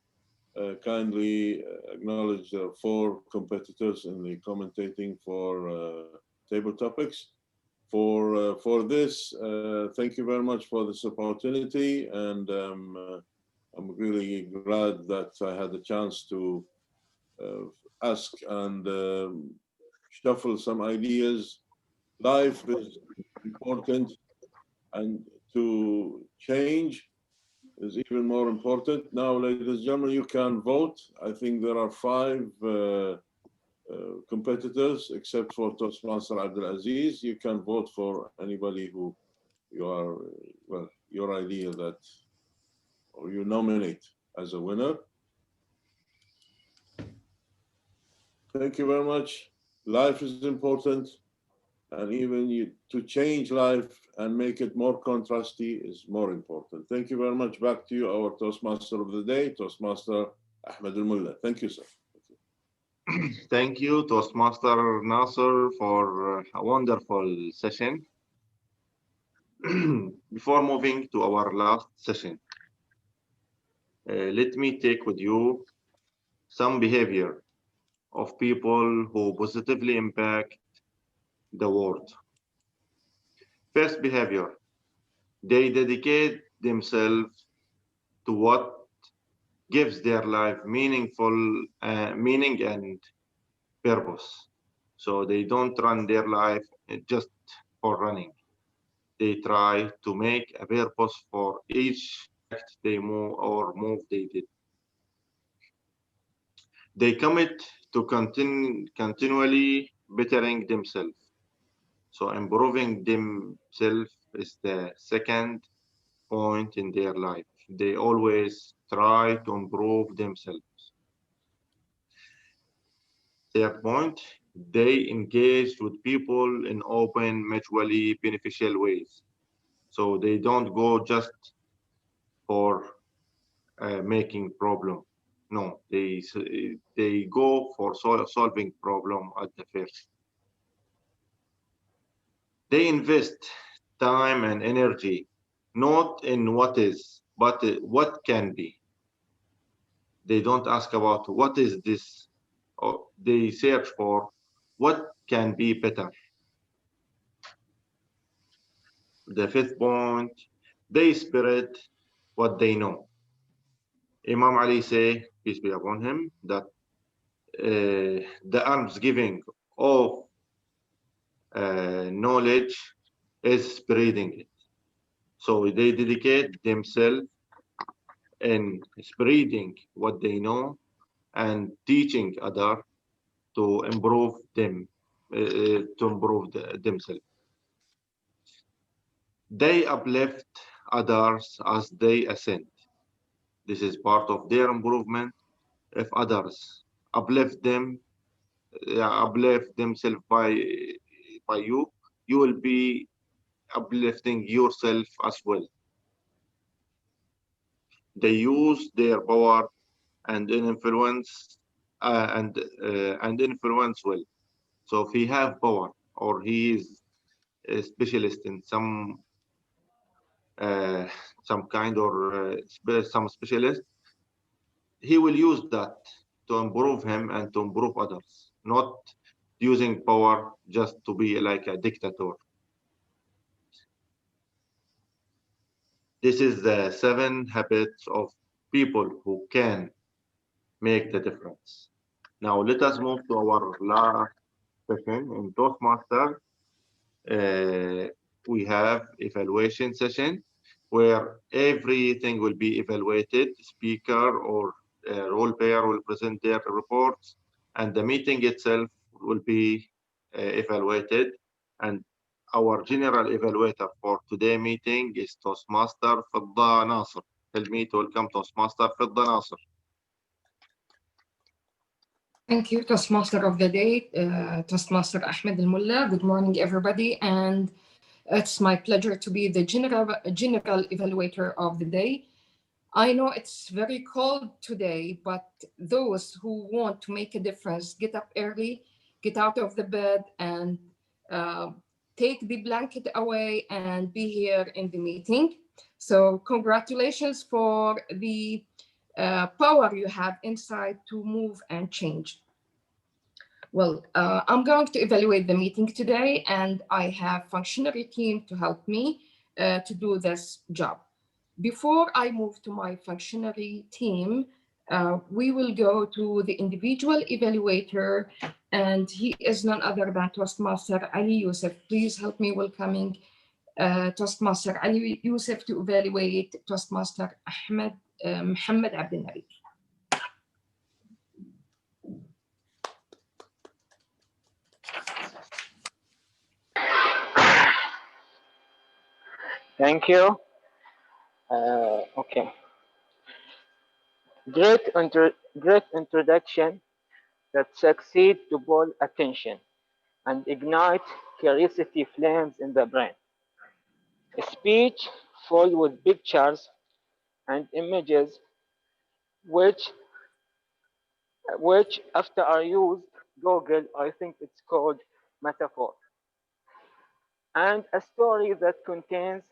kindly acknowledge there are 4 competitors in the commentating for table topics. For this, thank you very much for this opportunity, and I'm really glad that I had the chance to ask and shuffle some ideas. Life is important, and to change is even more important. Now, ladies and gentlemen, you can vote. I think there are 5 competitors, except for Toastmaster Abdul Aziz. You can vote for anybody who you are, well, your idea that, or you nominate as a winner. Thank you very much. Life is important, and even to change life and make it more contrasty is more important. Thank you very much. Back to you, our Toastmaster of the day, Toastmaster Ahmed Al Mulla. Thank you, sir. Thank you, Toastmaster Nasser, for a wonderful session. Before moving to our last session, let me take with you some behavior of people who positively impact the world. First behavior, they dedicate themselves to what gives their life meaning and purpose. So they don't run their life just for running. They try to make a purpose for each act they move they did. They commit to continually bettering themselves. So improving themselves is the second point in their life. They always try to improve themselves. Third point, they engage with people in open, mutually beneficial ways. So they don't go just for making problem. No, they go for solving problem at the first. They invest time and energy, not in what is, but what can be. They don't ask about what is this, or they search for what can be better. The fifth point, they spread what they know. Imam Ali say, peace be upon him, that the alms giving of knowledge is spreading it. So they dedicate themselves in spreading what they know and teaching others to improve themselves. They uplift others as they ascend. This is part of their improvement. If others uplift themselves by you, you will be uplifting yourself as well. They use their power and influence and influence well. So if he have power or he is a specialist in some kind or some specialist, he will use that to improve him and to improve others, not using power just to be like a dictator. This is the 7 habits of people who can make the difference. Now let us move to our last session. In Toastmaster, we have evaluation session where everything will be evaluated. Speaker or role player will present their reports, and the meeting itself will be evaluated. And our general evaluator for today's meeting is Toastmaster Fiddah Nasser. Help me to welcome Toastmaster Fiddah Nasser. Thank you, Toastmaster of the Day, Toastmaster Ahmed Al Mulla. Good morning, everybody. And it's my pleasure to be the General Evaluator of the Day. I know it's very cold today, but those who want to make a difference, get up early, get out of the bed, and take the blanket away and be here in the meeting. So congratulations for the power you have inside to move and change. Well, I'm going to evaluate the meeting today, and I have functionary team to help me to do this job. Before I move to my functionary team, we will go to the individual evaluator, and he is none other than Toastmaster Ali Youssef. Please help me welcoming Toastmaster Ali Youssef to evaluate Toastmaster Mohammed Abdel Nabi. Thank you. Okay. Great introduction that succeed to pull attention and ignite curiosity flames in the brain. A speech full with pictures and images which after I used Google, I think it's called metaphor. And a story that contains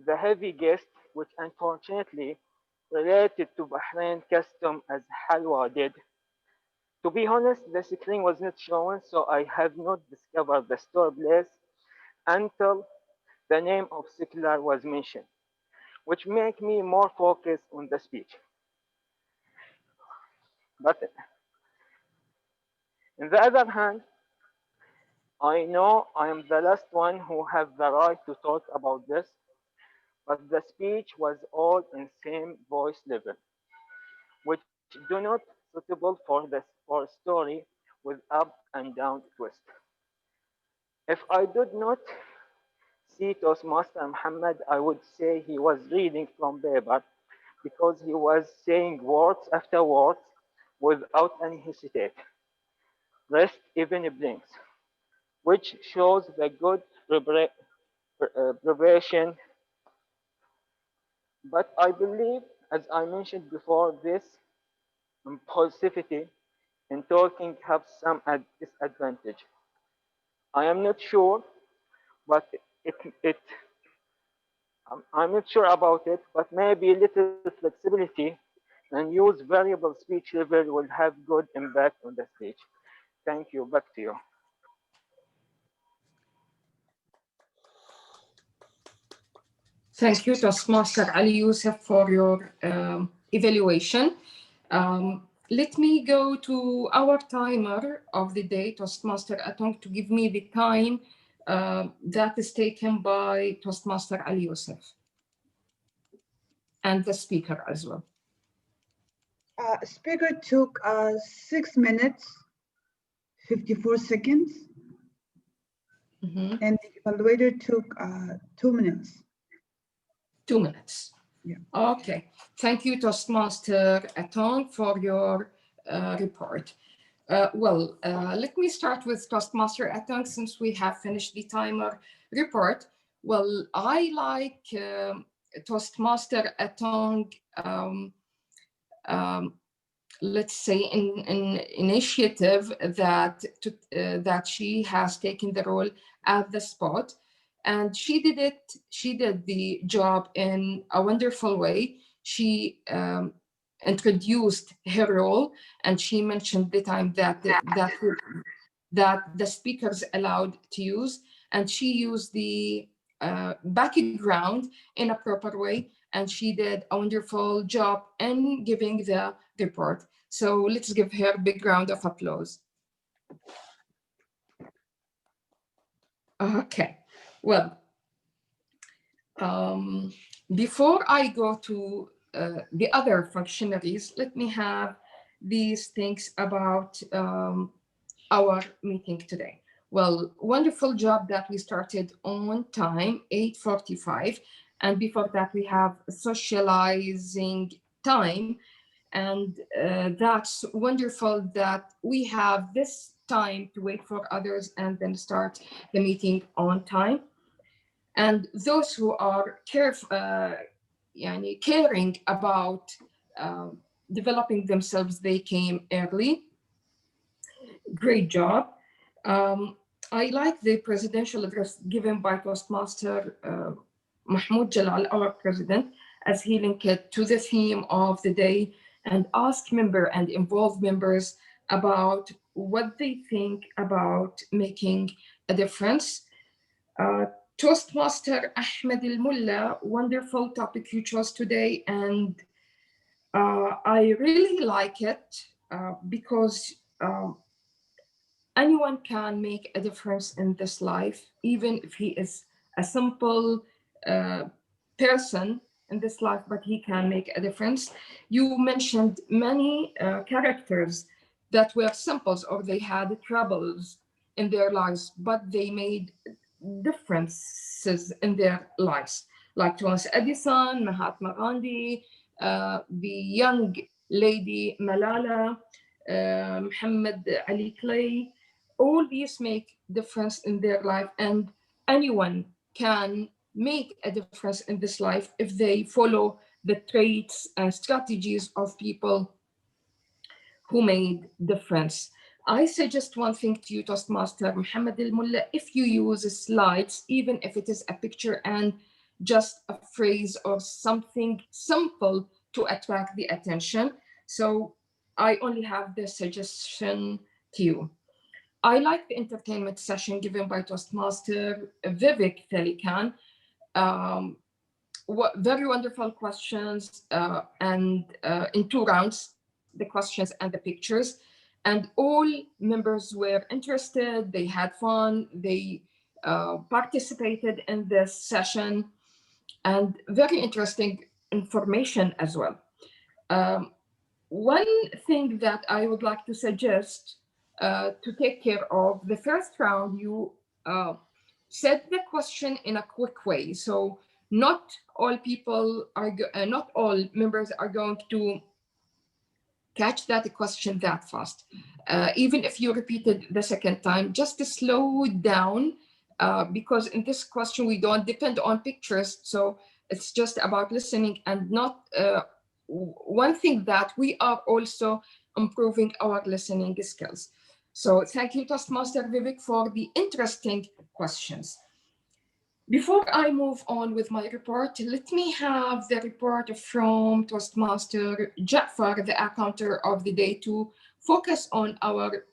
the heavy guest, which unfortunately related to Bahrain custom as halwa did. To be honest, the screen was not shown, so I have not discovered the store place until the name of secular was mentioned, which make me more focused on the speech. But on the other hand, I know I am the last one who have the right to talk about this, but the speech was all in same voice level, which do not suitable for a story with up and down twist. If I did not see Toastmaster Muhammad, I would say he was reading from paper because he was saying words after words without any hesitation. Rest even blinks, which shows the good preparation. But I believe, as I mentioned before, this impulsivity in talking have some disadvantage. I am not sure, but I'm not sure about it, but maybe little flexibility and use variable speech level will have good impact on the speech. Thank you. Back to you. Thank you, Toastmaster Ali Youssef, for your evaluation. Let me go to our timer of the day, Toastmaster Atong, to give me the time that is taken by Toastmaster Ali Youssef and the speaker as well. Speaker took 6 minutes, 54 seconds, and the evaluator took 2 minutes. 2 minutes. Yeah. Okay. Thank you, Toastmaster Atong, for your report. Let me start with Toastmaster Atong since we have finished the timer report. Well, I like Toastmaster Atong, let's say, in initiative that she has taken the role at the spot. And she did the job in a wonderful way. She introduced her role, and she mentioned the time that the speakers allowed to use, and she used the background in a proper way, and she did a wonderful job in giving the report. So let's give her a big round of applause. Okay, well, before I go to the other functionaries, let me have these things about our meeting today. Well, wonderful job that we started on time, 8:45. And before that, we have socializing time. And that's wonderful that we have this time to wait for others and then start the meeting on time. And those who are caring about developing themselves, they came early. Great job. I like the presidential address given by Toastmaster Mahmoud Jalal, our president, as he linked it to the theme of the day and asked members and involved members about what they think about making a difference. Toastmaster Ahmed Al Mulla, wonderful topic you chose today, and I really like it because anyone can make a difference in this life, even if he is a simple person in this life, but he can make a difference. You mentioned many characters that were simples or they had troubles in their lives, but they made differences in their lives, like Thomas Edison, Mahatma Gandhi, the young lady Malala, Muhammad Ali Clay. All these make difference in their life, and anyone can make a difference in this life if they follow the traits and strategies of people who made difference. I suggest one thing to you, Toastmaster Muhammad Al Mulla, if you use slides, even if it is a picture and just a phrase or something simple to attract the attention. So I only have this suggestion to you. I like the entertainment session given by Toastmaster Vivek Thalikan. Very wonderful questions and in 2 rounds, the questions and the pictures. And all members were interested, they had fun, they participated in this session, and very interesting information as well. One thing that I would like to suggest to take care of, the first round, you set the question in a quick way. So not all people are, not all members are going to catch that question that fast. Even if you repeated the second time, just to slow down, because in this question, we don't depend on pictures. So it's just about listening and not, one thing that we are also improving our listening skills. So thank you, Toastmaster Vivek, for the interesting questions. Before I move on with my report, let me have the report from Toastmaster Jafar, the accounter of the day, to focus on our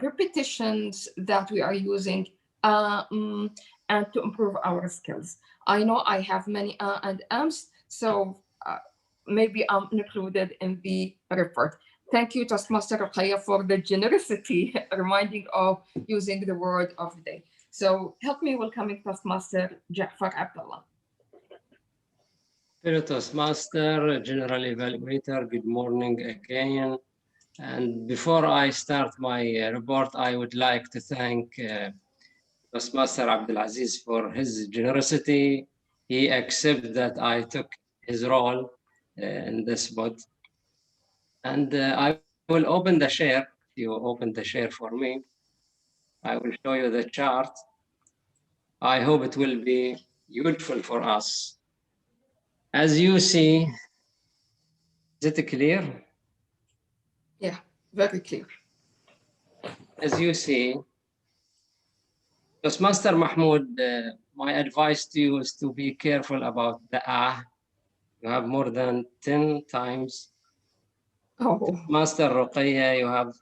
repetitions that we are using and to improve our skills. I know I have many and ams, so maybe I'm included in the report. Thank you, Toastmaster Ruqayya, for the generosity reminding of using the word of the day. So help me welcoming Toastmaster Jafar Abdullah. Fellow Toastmaster, General Evaluator, good morning again. And before I start my report, I would like to thank Toastmaster Abdulaziz for his generosity. He accepted that I took his role in this spot. And I will open the share. You open the share for me. I will show you the chart. I hope it will be useful for us. As you see, is it clear? Yeah, very clear. As you see, Toastmaster Mahmoud, my advice to you is to be careful about the You have more than 10 times. Oh. Master Ruqayya, you have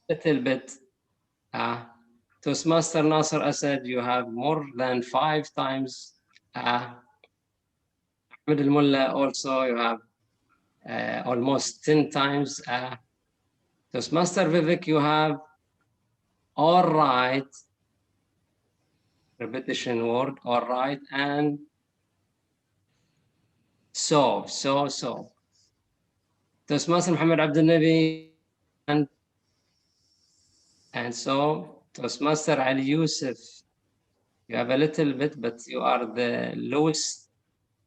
a little bit. Toastmaster Nasser Asad, you have more than 5 times. Ahmed Al Mulla also, you have almost 10 times. Toastmaster Vivek, you have all right. Repetition word, all right, and so. Toastmaster Muhammad Abdul Nabi, and so Toastmaster Ali Yusuf, you have a little bit, but you are the lowest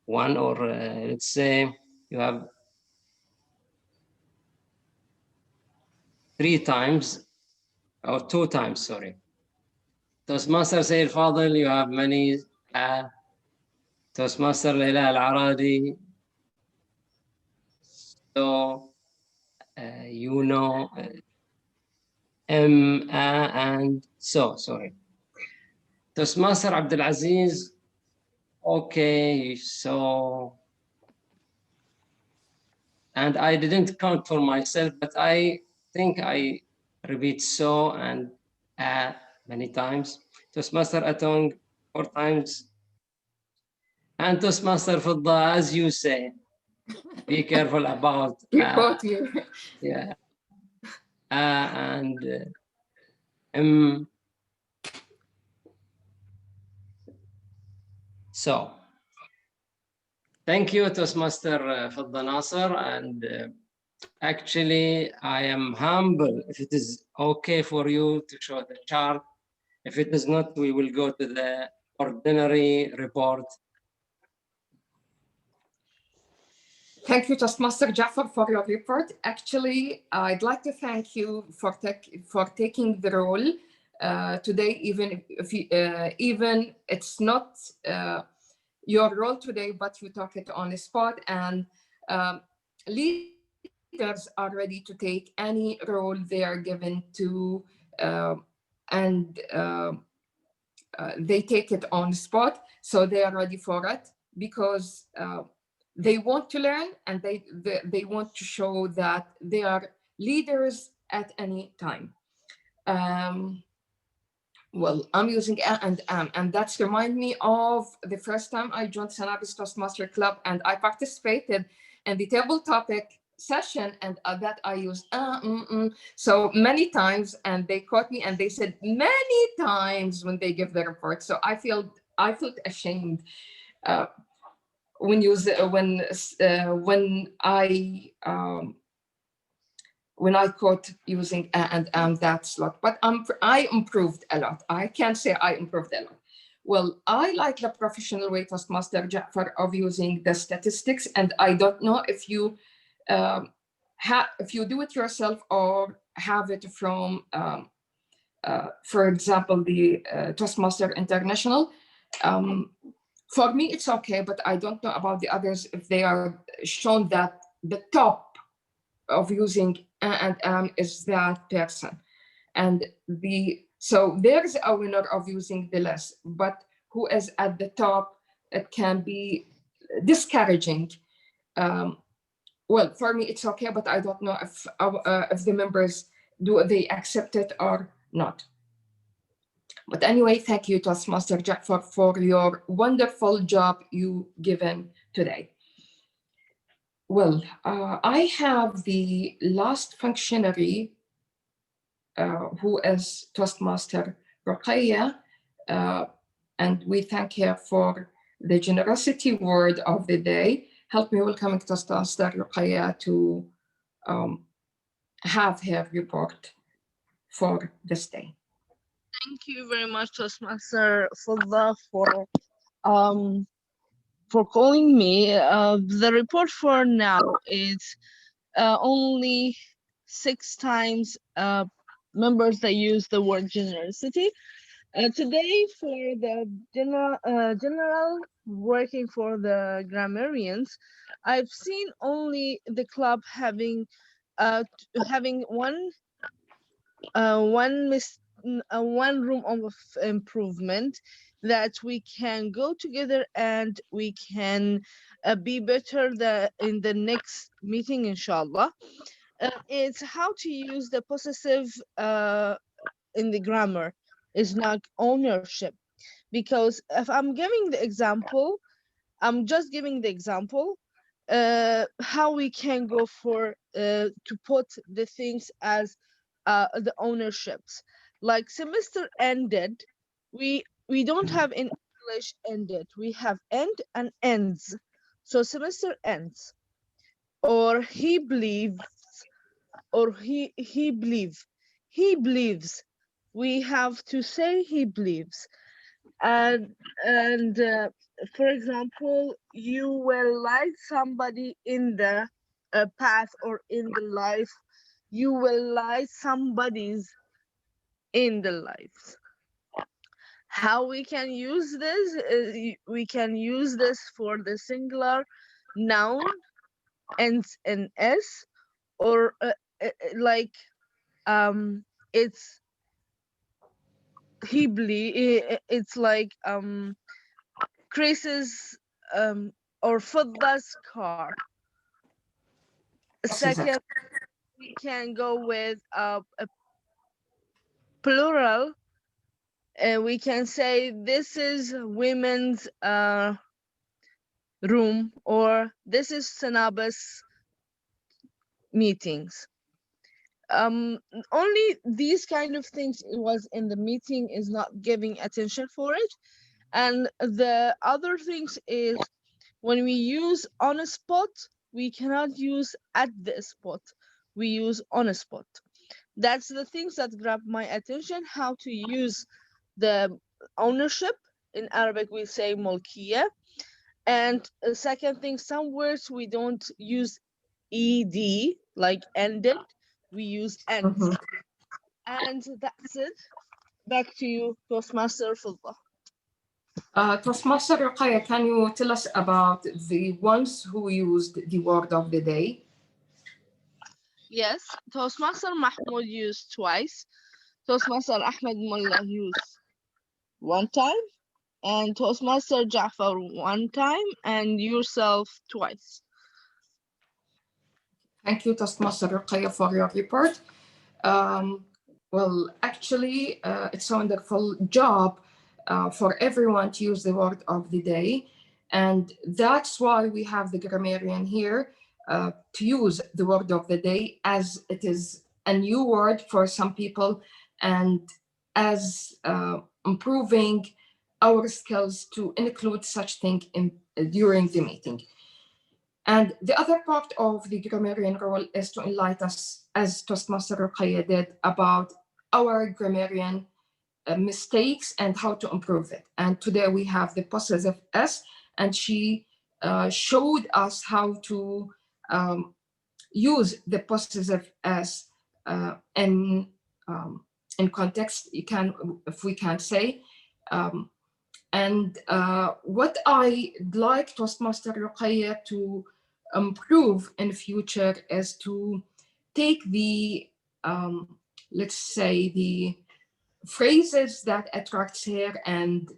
one, or let's say you have 3 times, or 2 times, sorry. Toastmaster Sayyid Fadil, you have many. Toastmaster Leila Al-Aradi. So, you know, and so, sorry. Toastmaster Abdul Aziz, okay, so, and I didn't count for myself, but I think I repeat so and many times. Toastmaster Atong 4 times. And Toastmaster Fiddah, as you say, be careful about. We quote you. Yeah. And so, thank you, Toastmaster Fiddah Nasser. And actually, I am humble. If it is okay for you to show the chart, if it is not, we will go to the ordinary report. Thank you, Toastmaster Jafar, for your report. Actually, I'd like to thank you for taking the role today, even if even it's not your role today, but you took it on the spot. And leaders are ready to take any role they are given to, and they take it on the spot. So they are ready for it because they want to learn, and they want to show that they are leaders at any time. Well, I'm using and that's remind me of the first time I joined Sanabi's Toastmaster Club, and I participated in the table topic session, and that I used so many times, and they caught me, and they said many times when they give the report. So I felt ashamed when I caught using and that slot. But I improved a lot. I can't say I improved a lot. Well, I like the professional way, Toastmaster Jafar, of using the statistics, and I don't know if you do it yourself or have it from, for example, the Toastmaster International. For me, it's okay, but I don't know about the others if they are shown that the top of using and is that person. And so there's a winner of using the less, but who is at the top, it can be discouraging. Well, for me, it's okay, but I don't know if the members, do they accept it or not. But anyway, thank you, Toastmaster Jafar, for your wonderful job you given today. Well, I have the last functionary who is Toastmaster Ruqayya, and we thank her for the generosity word of the day. Help me welcome Toastmaster Ruqayya to have her report for this day. Thank you very much, Toastmaster Fiddah, for calling me. The report for now is only 6 times members that use the word generosity. Today, for the general working for the grammarians, I've seen only the club having one room of improvement, that we can go together and we can be better in the next meeting, inshallah. It's how to use the possessive in the grammar. Is not ownership, because if I'm giving the example, I'm just giving the example how we can go for to put the things as the ownerships. Like semester ended, we don't have in English ended, we have end and ends. So semester ends, or he believes, or he believes. We have to say he believes. And for example, you will like somebody in the path or in the life you will light somebody's in the lives. How we can use this is we can use this for the singular noun ends in s, or like it's Hebly, it's like Chris's or Fidda's car. Second, we can go with a plural, and we can say this is women's room, or this is Sanaba's meetings. Only these kind of things was in the meeting is not giving attention for it. And the other things is when we use on a spot, we cannot use at the spot. We use on a spot. That's the things that grab my attention, how to use the ownership. In Arabic, we say mulkiya. And the second thing, some words we don't use ed, like ended, we use ends. And that's it. Back to you, Toastmaster Fiddah. Toastmaster Ruqayya, can you tell us about the ones who used the word of the day? Yes, Toastmaster Mahmoud used twice. Toastmaster Ahmed Mulla used one time, and Toastmaster Jafar one time, and yourself twice. Thank you, Toastmaster Ruqayya, for your report. Well, actually, it's a wonderful job for everyone to use the word of the day. And that's why we have the grammarian here to use the word of the day, as it is a new word for some people, and as improving our skills to include such thing during the meeting. And the other part of the grammarian role is to enlighten us, as Toastmaster Ruqayya did, about our grammarian mistakes and how to improve it. And today we have the possessive S, and she showed us how to use the possessive S in context, if we can say. And what I'd like Toastmaster Ruqayya to improve in future is to take the, let's say, the phrases that attracts her, and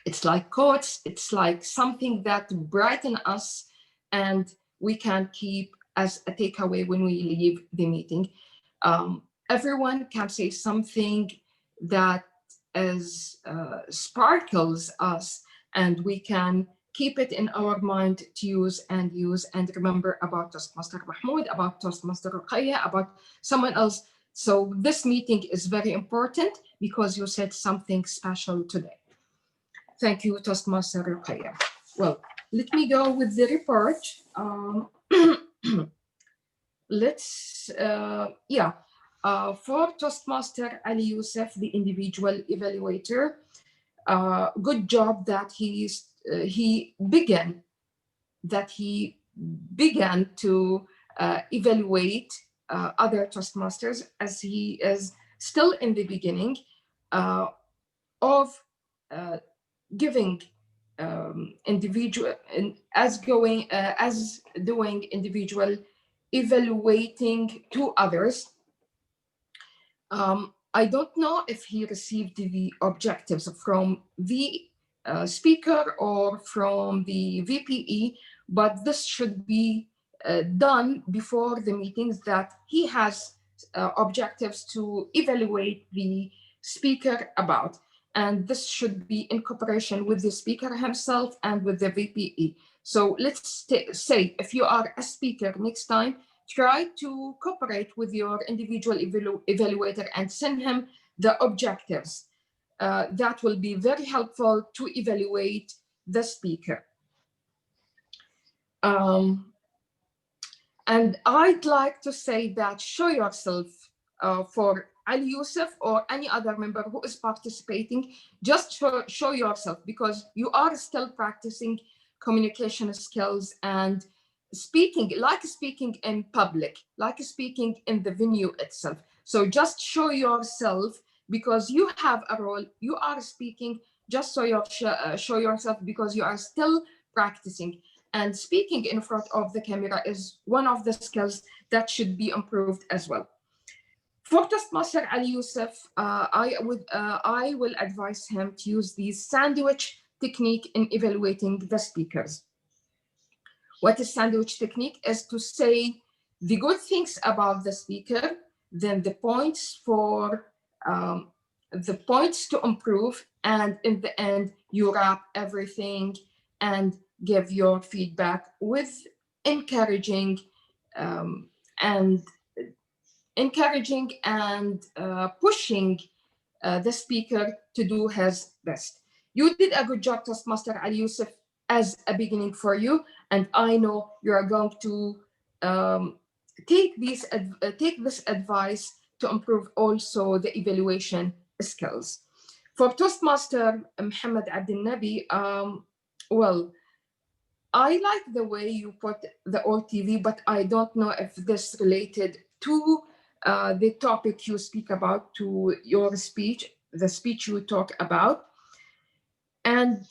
it's like quotes, it's like something that brighten us and we can keep as a takeaway when we leave the meeting. Everyone can say something that sparkles us, and we can keep it in our mind to use and remember about Toastmaster Mahmoud, about Toastmaster Ruqayya, about someone else. So this meeting is very important because you said something special today. Thank you, Toastmaster Ruqayya. Well, let me go with the report. Let's, for Toastmaster Ali Youssef, the individual evaluator, good job that he began to evaluate other Toastmasters, as he is still in the beginning of giving individual as doing individual evaluating to others. I don't know if he received the objectives from the speaker or from the VPE, but this should be done before the meetings, that he has objectives to evaluate the speaker about. And this should be in cooperation with the speaker himself and with the VPE. So let's say if you are a speaker next time, try to cooperate with your individual evaluator and send him the objectives. That will be very helpful to evaluate the speaker. And I'd like to say that show yourself for Ali Youssef or any other member who is participating, just show yourself, because you are still practicing communication skills, and speaking in public, like speaking in the venue itself. So just show yourself because you have a role, you are speaking, just show yourself because you are still practicing. And speaking in front of the camera is one of the skills that should be improved as well. For Toastmaster Ali Youssef, I will advise him to use the sandwich technique in evaluating the speakers. What is sandwich technique? Is to say the good things about the speaker, then the points to improve, and in the end, you wrap everything and give your feedback with encouraging and pushing the speaker to do his best. You did a good job, Toastmaster Ali Youssef, as a beginning for you, and I know you are going to take this advice to improve also the evaluation skills. For Toastmaster Muhammad Abdel Nabi, well, I like the way you put the OTV, but I don't know if this related to the topic you speak about, to your speech, the speech you talk about. And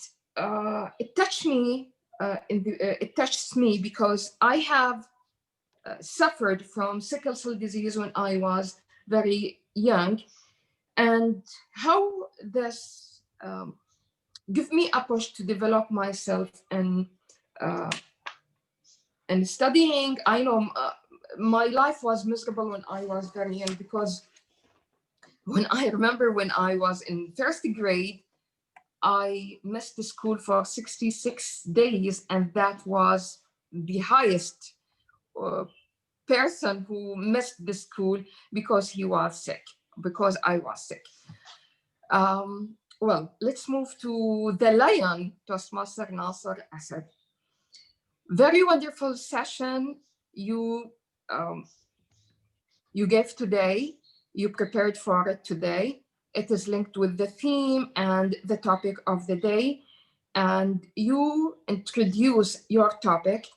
it touched me, it touches me because I have suffered from sickle cell disease when I was very young. And how this give me a push to develop myself and studying. I know my life was miserable when I was very young because when I remember when I was in first grade, I missed the school for 66 days, and that was the highest person who missed the school because he was sick, because I was sick. Well, let's move to the lion, Toastmaster Nasser Asad. Very wonderful session you gave today. You prepared for it today. It is linked with the theme and the topic of the day. And you introduce your topic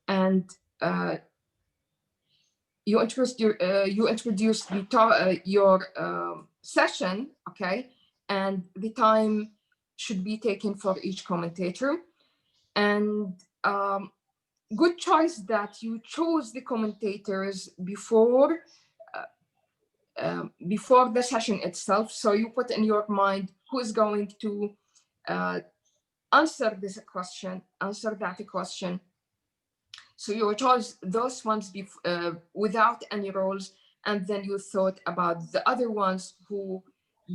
and you introduced your session, okay? And the time should be taken for each commentator. And good choice that you chose the commentators before the session itself. So you put in your mind who is going to answer this question, answer that question. So you chose those ones without any roles, and then you thought about the other ones who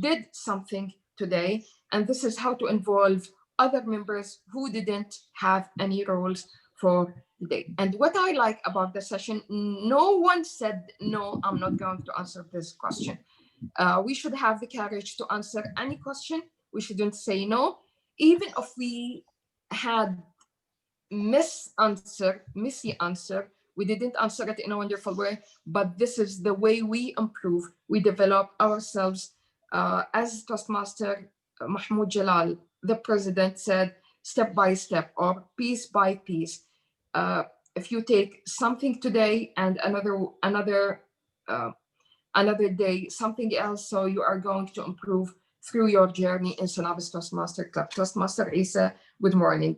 did something today. And this is how to involve other members who didn't have any roles for the day. And what I like about the session, no one said, no, I'm not going to answer this question. We should have the courage to answer any question. We shouldn't say no, even if we had messy answer. We didn't answer it in a wonderful way, but this is the way we improve. We develop ourselves. As Toastmaster Mahmoud Jalal, the president, said, step by step or piece by piece. If you take something today and another day, something else, so you are going to improve through your journey in Sanabis Toastmaster Club. Toastmaster Isa, good morning.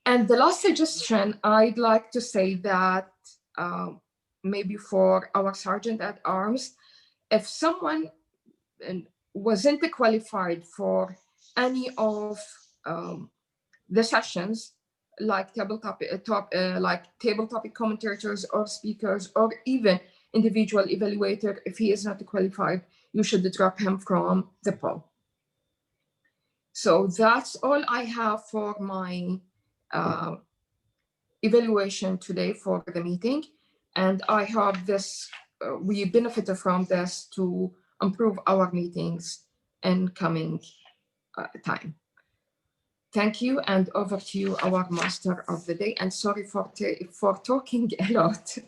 And the last suggestion, I'd like to say that maybe for our Sergeant at Arms, if someone wasn't qualified for any of the sessions, like table topic commentators or speakers, or even individual evaluator, if he is not qualified, you should drop him from the poll. So that's all I have for my evaluation today for the meeting. And I hope this we benefit from this to improve our meetings in coming time. Thank you, and over to you, our master of the day. And sorry for talking a lot.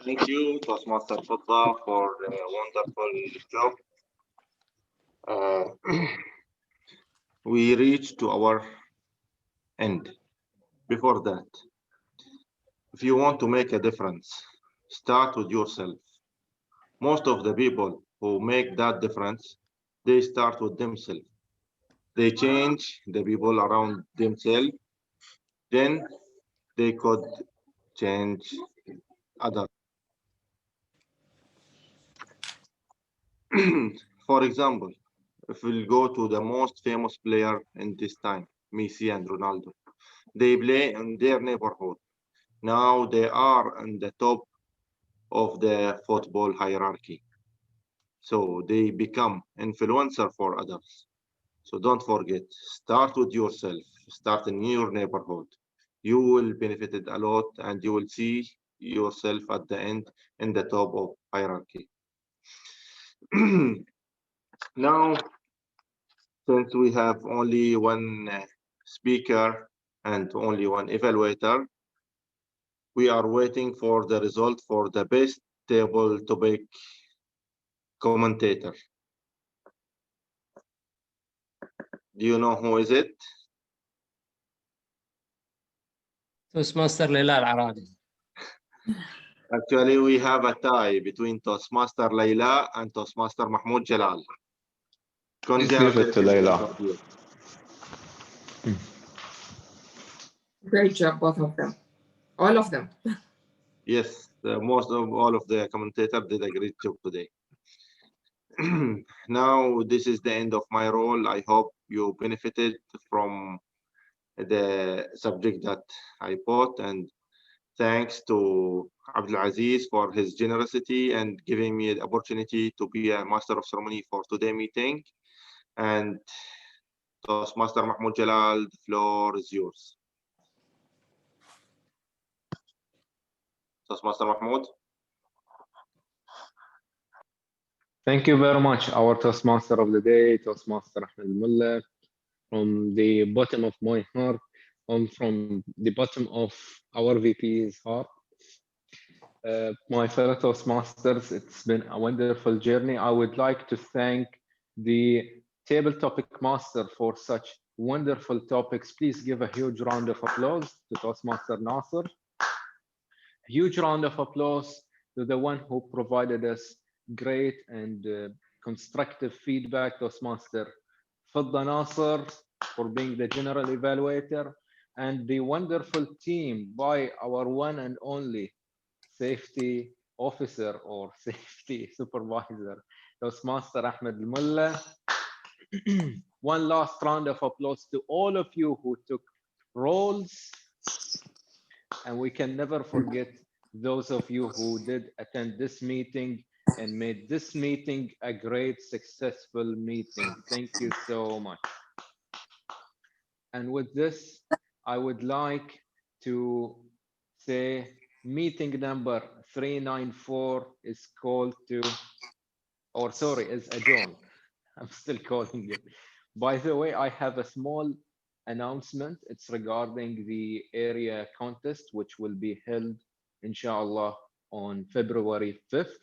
Thank you, Toastmaster Fiddah, for a wonderful job. we reach to our end. Before that, if you want to make a difference, start with yourself. Most of the people who make that difference, they start with themselves. They change the people around themselves, then they could change others. For example, if we'll go to the most famous player in this time, Messi and Ronaldo, they play in their neighborhood. Now they are on the top of the football hierarchy. So they become influencer for others. So don't forget, start with yourself, start in your neighborhood. You will benefit it a lot and you will see yourself at the end in the top of hierarchy. Now, since we have only one speaker and only one evaluator, we are waiting for the result for the best table topic commentator. Do you know who is it? Toastmaster Leila Al-Aradi. Actually, we have a tie between Toastmaster Leila and Toastmaster Mahmoud Jalal. Please give it to Leila. Great job, both of them. All of them. Yes, most of all of the commentators did a great job today. Now, this is the end of my role. I hope you benefited from the subject that I put, and thanks to Abdul Aziz for his generosity and giving me the opportunity to be a master of ceremony for today's meeting. And Toastmaster Mahmoud Jalal, the floor is yours. Toastmaster Mahmoud. Thank you very much, our Toastmaster of the day, Toastmaster Ahmed Al Mulla. From the bottom of my heart, from the bottom of our VP's heart. My fellow Toastmasters, it's been a wonderful journey. I would like to thank the table topic master for such wonderful topics. Please give a huge round of applause to Toastmaster Nasser. A huge round of applause to the one who provided us great and constructive feedback, Toastmaster Fiddah Nasser, for being the General Evaluator, and the wonderful team by our one and only safety officer or safety supervisor, Toastmaster Ahmed Al Mulla. One last round of applause to all of you who took roles, and we can never forget those of you who did attend this meeting and made this meeting a great, successful meeting. Thank you so much. And with this, I would like to say meeting number 394 is called to, or sorry, is adjourned. I'm still calling it. By the way, I have a small announcement. It's regarding the area contest, which will be held, inshallah, on February 5th.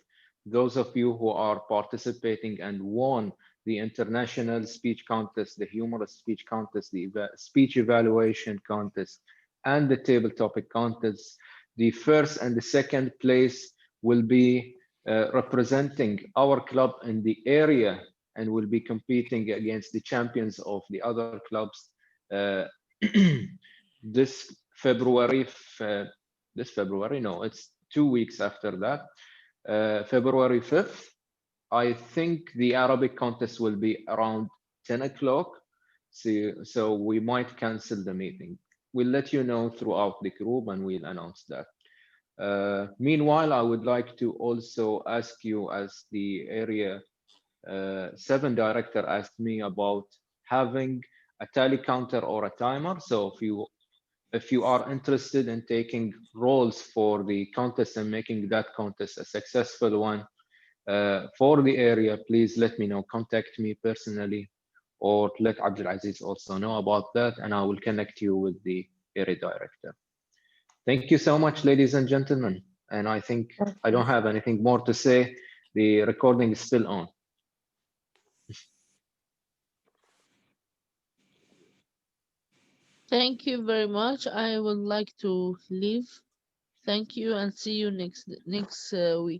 Those of you who are participating and won the international speech contest, the humorous speech contest, the speech evaluation contest, and the table topic contest, the first and the second place will be representing our club in the area and will be competing against the champions of the other clubs this February. No, it's 2 weeks after that, February 5th. I think the Arabic contest will be around 10 o'clock. So we might cancel the meeting. We'll let you know throughout the group and we'll announce that. Meanwhile, I would like to also ask you, as the area 7 director asked me about having a tally counter or a timer. So if you are interested in taking roles for the contest and making that contest a successful one for the area, please let me know. Contact me personally or let Abdul Aziz also know about that, and I will connect you with the area director. Thank you so much, ladies and gentlemen. And I think I don't have anything more to say. The recording is still on. Thank you very much. I would like to leave. Thank you and see you next week.